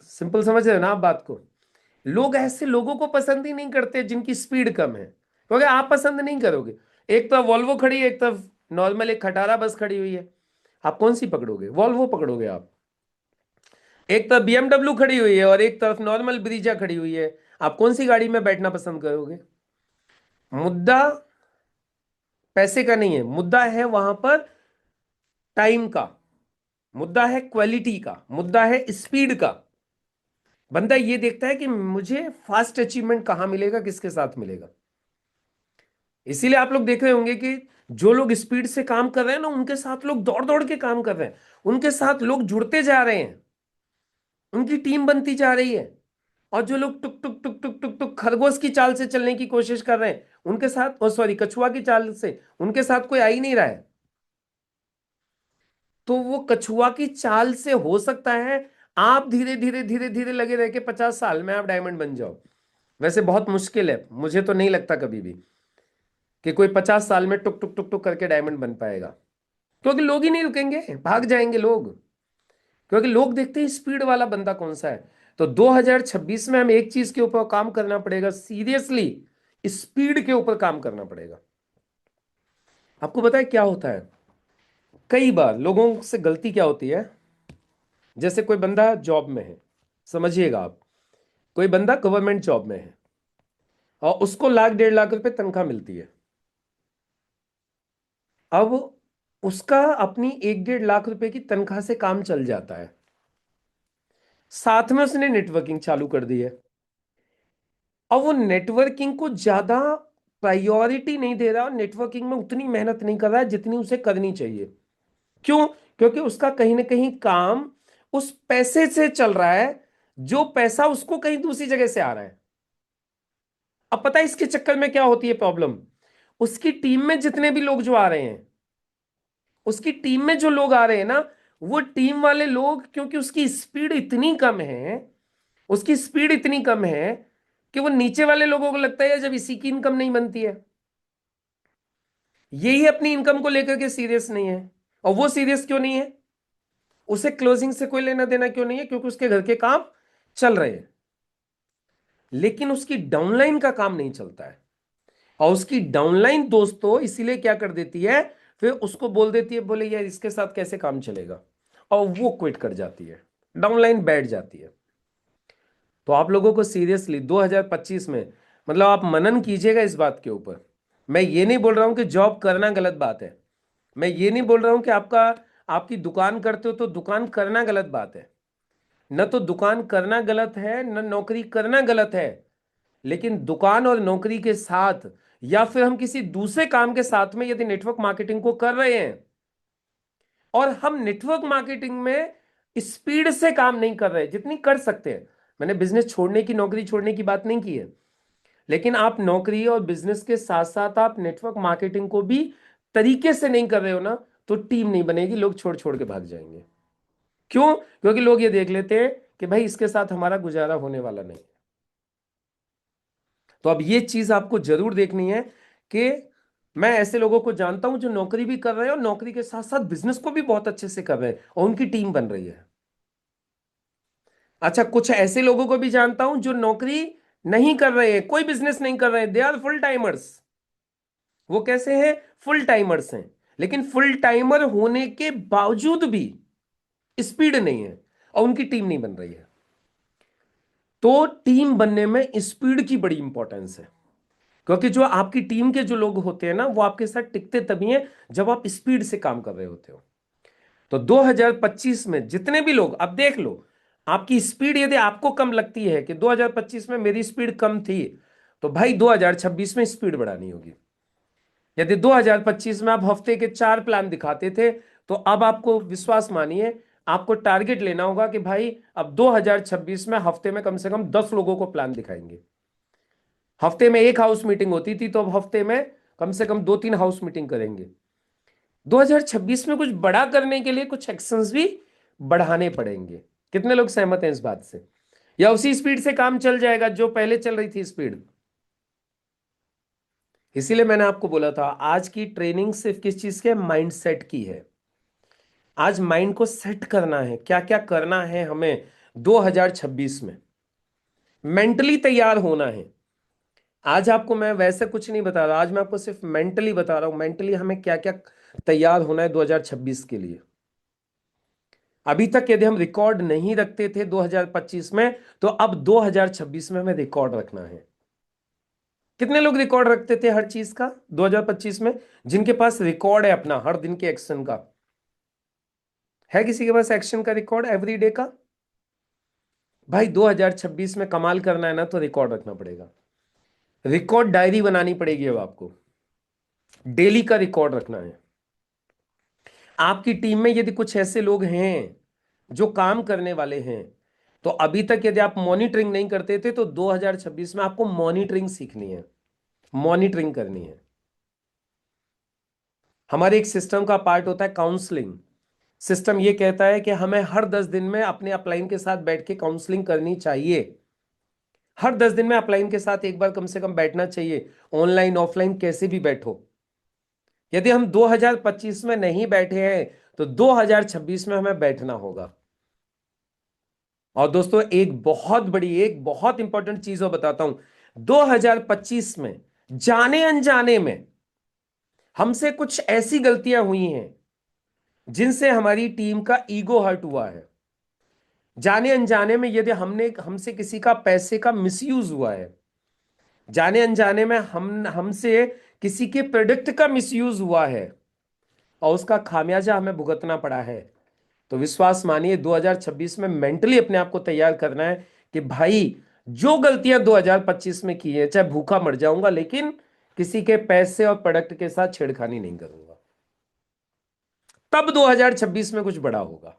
सिंपल समझ रहे हो ना आप बात को? लोग ऐसे लोगों को पसंद ही नहीं करते जिनकी स्पीड कम है, क्योंकि आप पसंद नहीं करोगे। एक तरफ वॉल्वो खड़ी है, एक तरफ नॉर्मल एक खटारा बस खड़ी हुई है, आप कौन सी पकड़ोगे? वॉल्वो पकड़ोगे आप। एक तरफ बीएमडब्ल्यू खड़ी हुई है और एक तरफ नॉर्मल ब्रीजा खड़ी हुई है, आप कौन सी गाड़ी में बैठना पसंद करोगे? मुद्दा पैसे का नहीं है, मुद्दा है वहां पर टाइम का, मुद्दा है क्वालिटी का, मुद्दा है स्पीड का। बंदा ये देखता है कि मुझे फास्ट अचीवमेंट कहां मिलेगा, किसके साथ मिलेगा। इसीलिए आप लोग देख रहे होंगे कि जो लोग स्पीड से काम कर रहे हैं ना, उनके साथ लोग दौड़ दौड़ के काम कर रहे हैं, उनके साथ लोग जुड़ते जा रहे हैं, उनकी टीम बनती जा रही है। और जो लोग टुक टुक टुक टुक टुक टुक खरगोश की चाल से चलने की कोशिश कर रहे हैं, उनके साथ, ओ सॉरी, कछुआ की चाल से, उनके साथ कोई आ ही नहीं रहा है। तो वो कछुआ की चाल से हो सकता है आप धीरे धीरे धीरे धीरे लगे रह के 50 साल में आप डायमंड बन जाओ। वैसे बहुत मुश्किल है, मुझे तो नहीं लगता कभी भी कि कोई 50 साल में टुक टुक टुक टुक करके डायमंड बन पाएगा, क्योंकि लोग ही नहीं रुकेंगे, भाग जाएंगे लोग, क्योंकि लोग देखते हैं स्पीड वाला बंदा कौन सा है। तो 2026 में हम एक चीज के ऊपर काम करना पड़ेगा, सीरियसली स्पीड के ऊपर काम करना पड़ेगा। आपको पता है क्या होता है, कई बार लोगों से गलती क्या होती है, जैसे कोई बंदा जॉब में है, समझिएगा आप, कोई बंदा गवर्नमेंट जॉब में है और उसको लाख 1.5 लाख रुपए तनख्वाह मिलती है। अब उसका अपनी 1-1.5 लाख रुपए की तनख्वाह से काम चल जाता है, साथ में उसने नेटवर्किंग चालू कर दी है। अब वो नेटवर्किंग को ज्यादा प्रायोरिटी नहीं दे रहा और नेटवर्किंग में उतनी मेहनत नहीं कर रहा है जितनी उसे करनी चाहिए। क्यों? क्योंकि उसका कहीं ना कहीं काम उस पैसे से चल रहा है, जो पैसा उसको कहीं दूसरी जगह से आ रहा है। अब पता है इसके चक्कर में क्या होती है प्रॉब्लम? उसकी टीम में जितने भी लोग जो आ रहे हैं, उसकी टीम में जो लोग आ रहे हैं ना, वो टीम वाले लोग, क्योंकि उसकी स्पीड इतनी कम है, उसकी स्पीड इतनी कम है कि वो नीचे वाले लोगों को लगता है जब इसी की इनकम नहीं बनती है, यही अपनी इनकम को लेकर के सीरियस नहीं है। और वो सीरियस क्यों नहीं है? उसे क्लोजिंग से कोई लेना देना क्यों नहीं है? क्योंकि उसके घर के काम चल रहे हैं, लेकिन उसकी डाउनलाइन का काम नहीं चलता है। और उसकी डाउनलाइन दोस्तों इसीलिए क्या कर देती है, फिर उसको बोल देती है, बोले यार इसके साथ कैसे काम चलेगा, और वो क्विट कर जाती है, डाउनलाइन बैठ जाती है। तो आप लोगों को सीरियसली 2025 में, मतलब आप मनन कीजिएगा इस बात के ऊपर। मैं ये नहीं बोल रहा हूं कि जॉब करना गलत बात है, मैं ये नहीं बोल रहा हूं कि आपकी दुकान करते हो तो दुकान करना गलत बात है। न तो दुकान करना गलत है, न नौकरी करना गलत है, लेकिन दुकान और नौकरी के साथ, या फिर हम किसी दूसरे काम के साथ में यदि नेटवर्क मार्केटिंग को कर रहे हैं, और हम नेटवर्क मार्केटिंग में स्पीड से काम नहीं कर रहे जितनी कर सकते हैं, मैंने बिजनेस छोड़ने की, नौकरी छोड़ने की बात नहीं की है, लेकिन आप नौकरी और बिजनेस के साथ साथ आप नेटवर्क मार्केटिंग को भी तरीके से नहीं कर रहे हो ना, तो टीम नहीं बनेगी, लोग छोड़ छोड़ के भाग जाएंगे। क्यों? क्योंकि लोग ये देख लेते हैं कि भाई इसके साथ हमारा गुजारा होने वाला नहीं। तो अब ये चीज आपको जरूर देखनी है कि मैं ऐसे लोगों को जानता हूं जो नौकरी भी कर रहे हैं और नौकरी के साथ साथ बिजनेस को भी बहुत अच्छे से कर रहे हैं और उनकी टीम बन रही है। अच्छा, कुछ ऐसे लोगों को भी जानता हूं जो नौकरी नहीं कर रहे हैं, कोई बिजनेस नहीं कर रहे हैं, दे आर फुल टाइमर्स। वो कैसे हैं? फुल टाइमर्स हैं, लेकिन फुल टाइमर होने के बावजूद भी स्पीड नहीं है और उनकी टीम नहीं बन रही है। तो टीम बनने में स्पीड की बड़ी इंपॉर्टेंस है, क्योंकि जो आपकी टीम के जो लोग होते हैं ना, वो आपके साथ टिकते तभी हैं जब आप स्पीड से काम कर रहे होते हो। तो 2025 में जितने भी लोग, अब देख लो, आपकी स्पीड यदि आपको कम लगती है कि 2025 में मेरी स्पीड कम थी, तो भाई 2026 में स्पीड बढ़ानी होगी। यदि 2025 में आप हफ्ते के 4 प्लान दिखाते थे, तो अब आपको विश्वास मानिए, आपको टारगेट लेना होगा कि भाई अब 2026 में हफ्ते में कम से कम 10 लोगों को प्लान दिखाएंगे। हफ्ते में एक हाउस मीटिंग होती थी, तो अब हफ्ते में कम से कम 2-3 हाउस मीटिंग करेंगे। 2026 में कुछ बड़ा करने के लिए कुछ एक्शंस भी बढ़ाने पड़ेंगे। कितने लोग सहमत हैं इस बात से? या उसी स्पीड से काम चल जाएगा जो पहले चल रही थी स्पीड? इसीलिए मैंने आपको बोला था आज की ट्रेनिंग सिर्फ किस चीज के? माइंडसेट की है। आज माइंड को सेट करना है, क्या क्या करना है हमें 2026 में, मेंटली तैयार होना है। आज आपको मैं वैसे कुछ नहीं बता रहा, आज मैं आपको सिर्फ मेंटली बता रहा हूं, मेंटली हमें क्या क्या तैयार होना है 2026 के लिए। अभी तक यदि हम रिकॉर्ड नहीं रखते थे 2025 में, तो अब 2026 में हमें रिकॉर्ड रखना है। कितने लोग रिकॉर्ड रखते थे हर चीज का 2025 में? जिनके पास रिकॉर्ड है अपना हर दिन के एक्शन का? है किसी के पास एक्शन का रिकॉर्ड एवरीडे का? भाई 2026 में कमाल करना है ना, तो रिकॉर्ड रखना पड़ेगा। रिकॉर्ड डायरी बनानी पड़ेगी अब आपको, डेली का रिकॉर्ड रखना है। आपकी टीम में यदि कुछ ऐसे लोग हैं जो काम करने वाले हैं, तो अभी तक यदि आप मॉनिटरिंग नहीं करते थे, तो 2026 में आपको मॉनिटरिंग सीखनी है, मॉनिटरिंग करनी है। हमारे एक सिस्टम का पार्ट होता है काउंसलिंग। सिस्टम ये कहता है कि हमें हर 10 दिन में अपने अपलाइन के साथ बैठ के काउंसलिंग करनी चाहिए। हर 10 दिन में अपलाइन के साथ एक बार कम से कम बैठना चाहिए, ऑनलाइन ऑफलाइन कैसे भी बैठो। यदि हम 2025 में नहीं बैठे हैं, तो 2026 में हमें बैठना होगा। और दोस्तों एक बहुत इंपॉर्टेंट चीज और बताता हूं, 2025 में जाने अनजाने में हमसे कुछ ऐसी गलतियां हुई हैं जिनसे हमारी टीम का ईगो हर्ट हुआ है। जाने अनजाने में यदि हमसे किसी का पैसे का मिसयूज हुआ है, जाने अनजाने में हमसे किसी के प्रोडक्ट का मिसयूज हुआ है और उसका खामियाजा हमें भुगतना पड़ा है, तो विश्वास मानिए 2026 में मेंटली अपने आप को तैयार करना है कि भाई जो गलतियां 2025 में की है, चाहे भूखा मर जाऊंगा, लेकिन किसी के पैसे और प्रोडक्ट के साथ छेड़खानी नहीं करूंगा। तब 2026 में कुछ बड़ा होगा।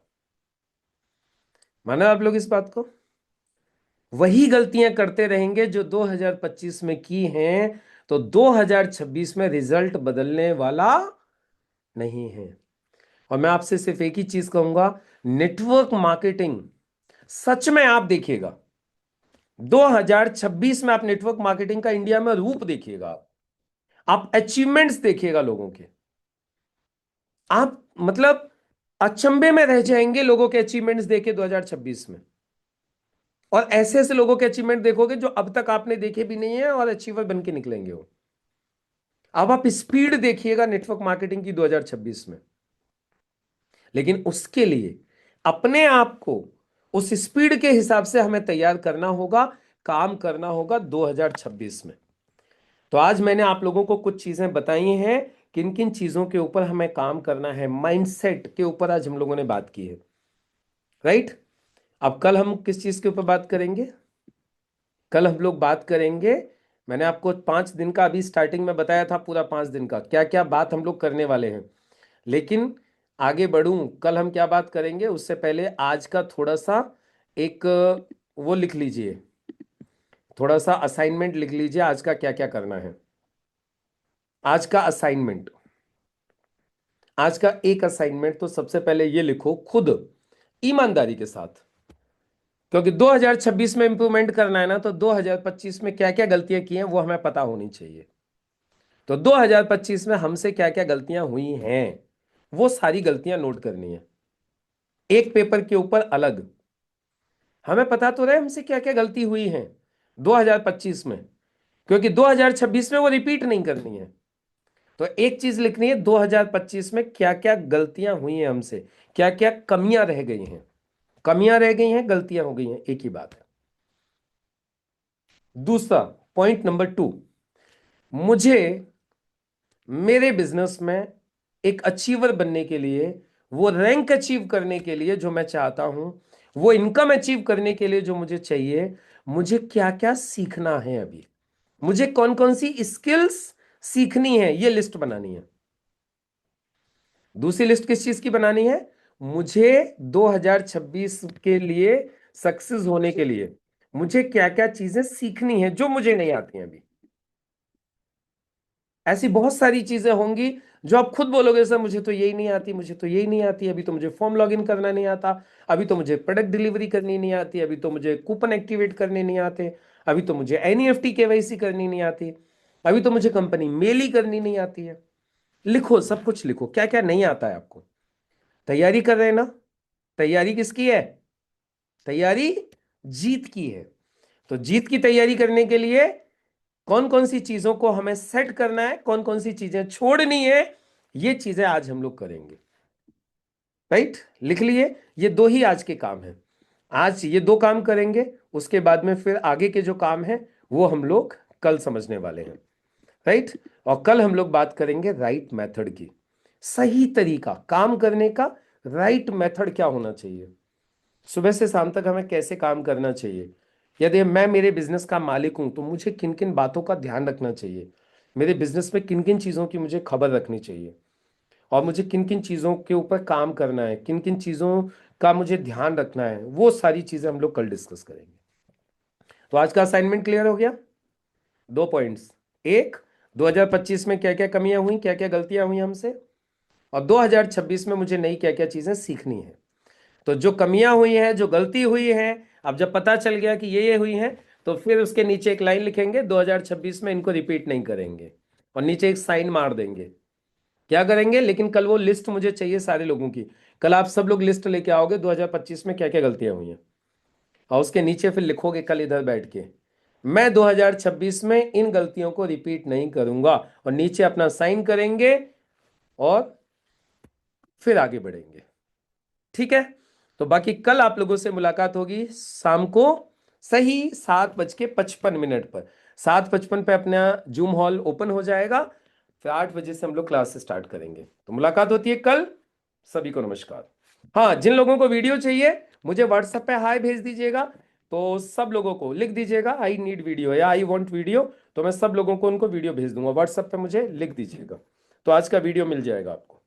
माना आप लोग इस बात को? वही गलतियां करते रहेंगे जो 2025 में की हैं, तो 2026 में रिजल्ट बदलने वाला नहीं है। और मैं आपसे सिर्फ एक ही चीज कहूंगा, नेटवर्क मार्केटिंग सच में आप देखिएगा, 2026 में आप नेटवर्क मार्केटिंग का इंडिया में रूप देखिएगा। आप अचीवमेंट्स देखिएगा लोगों के, आप मतलब अचंभे में रह जाएंगे लोगों के अचीवमेंट्स देखे 2026 में। और ऐसे ऐसे लोगों के अचीवमेंट देखोगे जो अब तक आपने देखे भी नहीं है और अचीवर बन के निकलेंगे वो। अब आप स्पीड देखिएगा नेटवर्क मार्केटिंग की 2026 में, लेकिन उसके लिए अपने आप को उस स्पीड के हिसाब से हमें तैयार करना होगा, काम करना होगा 2026 में। तो आज मैंने आप लोगों को कुछ चीजें बताई हैं, किन किन चीजों के ऊपर हमें काम करना है, माइंडसेट के ऊपर आज हम लोगों ने बात की है, राइट? अब कल हम किस चीज के ऊपर बात करेंगे? कल हम लोग बात करेंगे, मैंने आपको 5 दिन का अभी स्टार्टिंग में बताया था, पूरा 5 दिन का क्या क्या बात हम लोग करने वाले हैं। लेकिन आगे बढ़ूं, कल हम क्या बात करेंगे उससे पहले आज का थोड़ा सा एक वो लिख लीजिए, थोड़ा सा असाइनमेंट लिख लीजिए, आज का क्या क्या करना है। आज का असाइनमेंट, आज का एक असाइनमेंट तो सबसे पहले ये लिखो, खुद ईमानदारी के साथ, क्योंकि 2026 में इंप्रूवमेंट करना है ना, तो 2025 में क्या क्या गलतियां की हैं वो हमें पता होनी चाहिए। तो 2025 में हमसे क्या क्या गलतियां हुई हैं वो सारी गलतियां नोट करनी है, एक पेपर के ऊपर अलग। हमें पता तो रहे हमसे क्या क्या गलती हुई है 2025 में, क्योंकि 2026 में वो रिपीट नहीं करनी है। तो एक चीज लिखनी है, 2025 में क्या क्या गलतियां हुई हैं हमसे, क्या क्या कमियां रह गई हैं। कमियां रह गई हैं, गलतियां हो गई हैं, एक ही बात है। दूसरा, पॉइंट नंबर 2, मुझे मेरे बिजनेस में एक अचीवर बनने के लिए, वो रैंक अचीव करने के लिए जो मैं चाहता हूं, वो इनकम अचीव करने के लिए जो मुझे चाहिए, मुझे क्या क्या सीखना है अभी, मुझे कौन कौन सी स्किल्स सीखनी है, ये लिस्ट बनानी है। दूसरी लिस्ट किस चीज की बनानी है? मुझे 2026 के लिए सक्सेस होने के लिए मुझे क्या क्या चीजें सीखनी है जो मुझे नहीं आती हैं अभी। ऐसी बहुत सारी चीजें होंगी जो आप खुद बोलोगे सर मुझे तो यही नहीं आती, मुझे तो यही नहीं आती, अभी तो मुझे फॉर्म लॉगिन करना नहीं आता, अभी तो मुझे प्रोडक्ट डिलीवरी करनी नहीं आती, अभी तो मुझे कूपन एक्टिवेट करने नहीं आते, अभी तो मुझे एनईएफटी केवाईसी करनी नहीं आती, अभी तो मुझे कंपनी मेल ही करनी नहीं आती है। लिखो, सब कुछ लिखो, क्या क्या नहीं आता है आपको। तैयारी कर रहे हैं ना? तैयारी किसकी है? तैयारी जीत की है। तो जीत की तैयारी करने के लिए कौन कौन सी चीजों को हमें सेट करना है, कौन कौन सी चीजें छोड़नी है, ये चीजें आज हम लोग करेंगे। राइट, लिख लिए, ये दो ही आज के काम हैं। आज ये दो काम करेंगे, उसके बाद में फिर आगे के जो काम है वो हम लोग कल समझने वाले हैं। राइट, और कल हम लोग बात करेंगे राइट मेथड की, सही तरीका काम करने का, राइट मेथड क्या होना चाहिए, सुबह से शाम तक हमें कैसे काम करना चाहिए। यदि मैं मेरे बिजनेस का मालिक हूं तो मुझे किन किन बातों का ध्यान रखना चाहिए, मेरे बिजनेस में किन किन चीज़ों की मुझे खबर रखनी चाहिए, और मुझे किन किन चीज़ों के ऊपर काम करना है, किन किन चीज़ों का मुझे ध्यान रखना है, वो सारी चीज़ें हम लोग कल डिस्कस करेंगे। तो आज का असाइनमेंट क्लियर हो गया? दो पॉइंट्स, एक, 2025 में क्या क्या कमियां हुई, क्या क्या गलतियां हुई हमसे, और 2026 में मुझे नई क्या क्या चीज़ें सीखनी है। तो जो कमियां हुई हैं, जो गलती हुई है, अब जब पता चल गया कि ये हुई हैं, तो फिर उसके नीचे एक लाइन लिखेंगे, 2026 में इनको रिपीट नहीं करेंगे, और नीचे एक साइन मार देंगे। क्या करेंगे? लेकिन कल वो लिस्ट मुझे चाहिए सारे लोगों की। कल आप सब लोग लिस्ट लेके आओगे 2025 में क्या क्या गलतियां हुई हैं, और उसके नीचे फिर लिखोगे कल इधर बैठ के, मैं 2026 में इन गलतियों को रिपीट नहीं करूंगा, और नीचे अपना साइन करेंगे और फिर आगे बढ़ेंगे। ठीक है? तो बाकी कल आप लोगों से मुलाकात होगी शाम को सही 7:55 पर। 7:55 पे अपना जूम हॉल ओपन हो जाएगा, फिर 8 बजे से हम लोग क्लास स्टार्ट करेंगे। तो मुलाकात होती है कल। सभी को नमस्कार। हाँ, जिन लोगों को वीडियो चाहिए मुझे व्हाट्सएप पे हाय भेज दीजिएगा। तो सब लोगों को लिख दीजिएगा आई नीड वीडियो या आई वांट वीडियो, तो मैं सब लोगों को उनको वीडियो भेज दूंगा। व्हाट्सएप पे मुझे लिख दीजिएगा, तो आज का वीडियो मिल जाएगा आपको।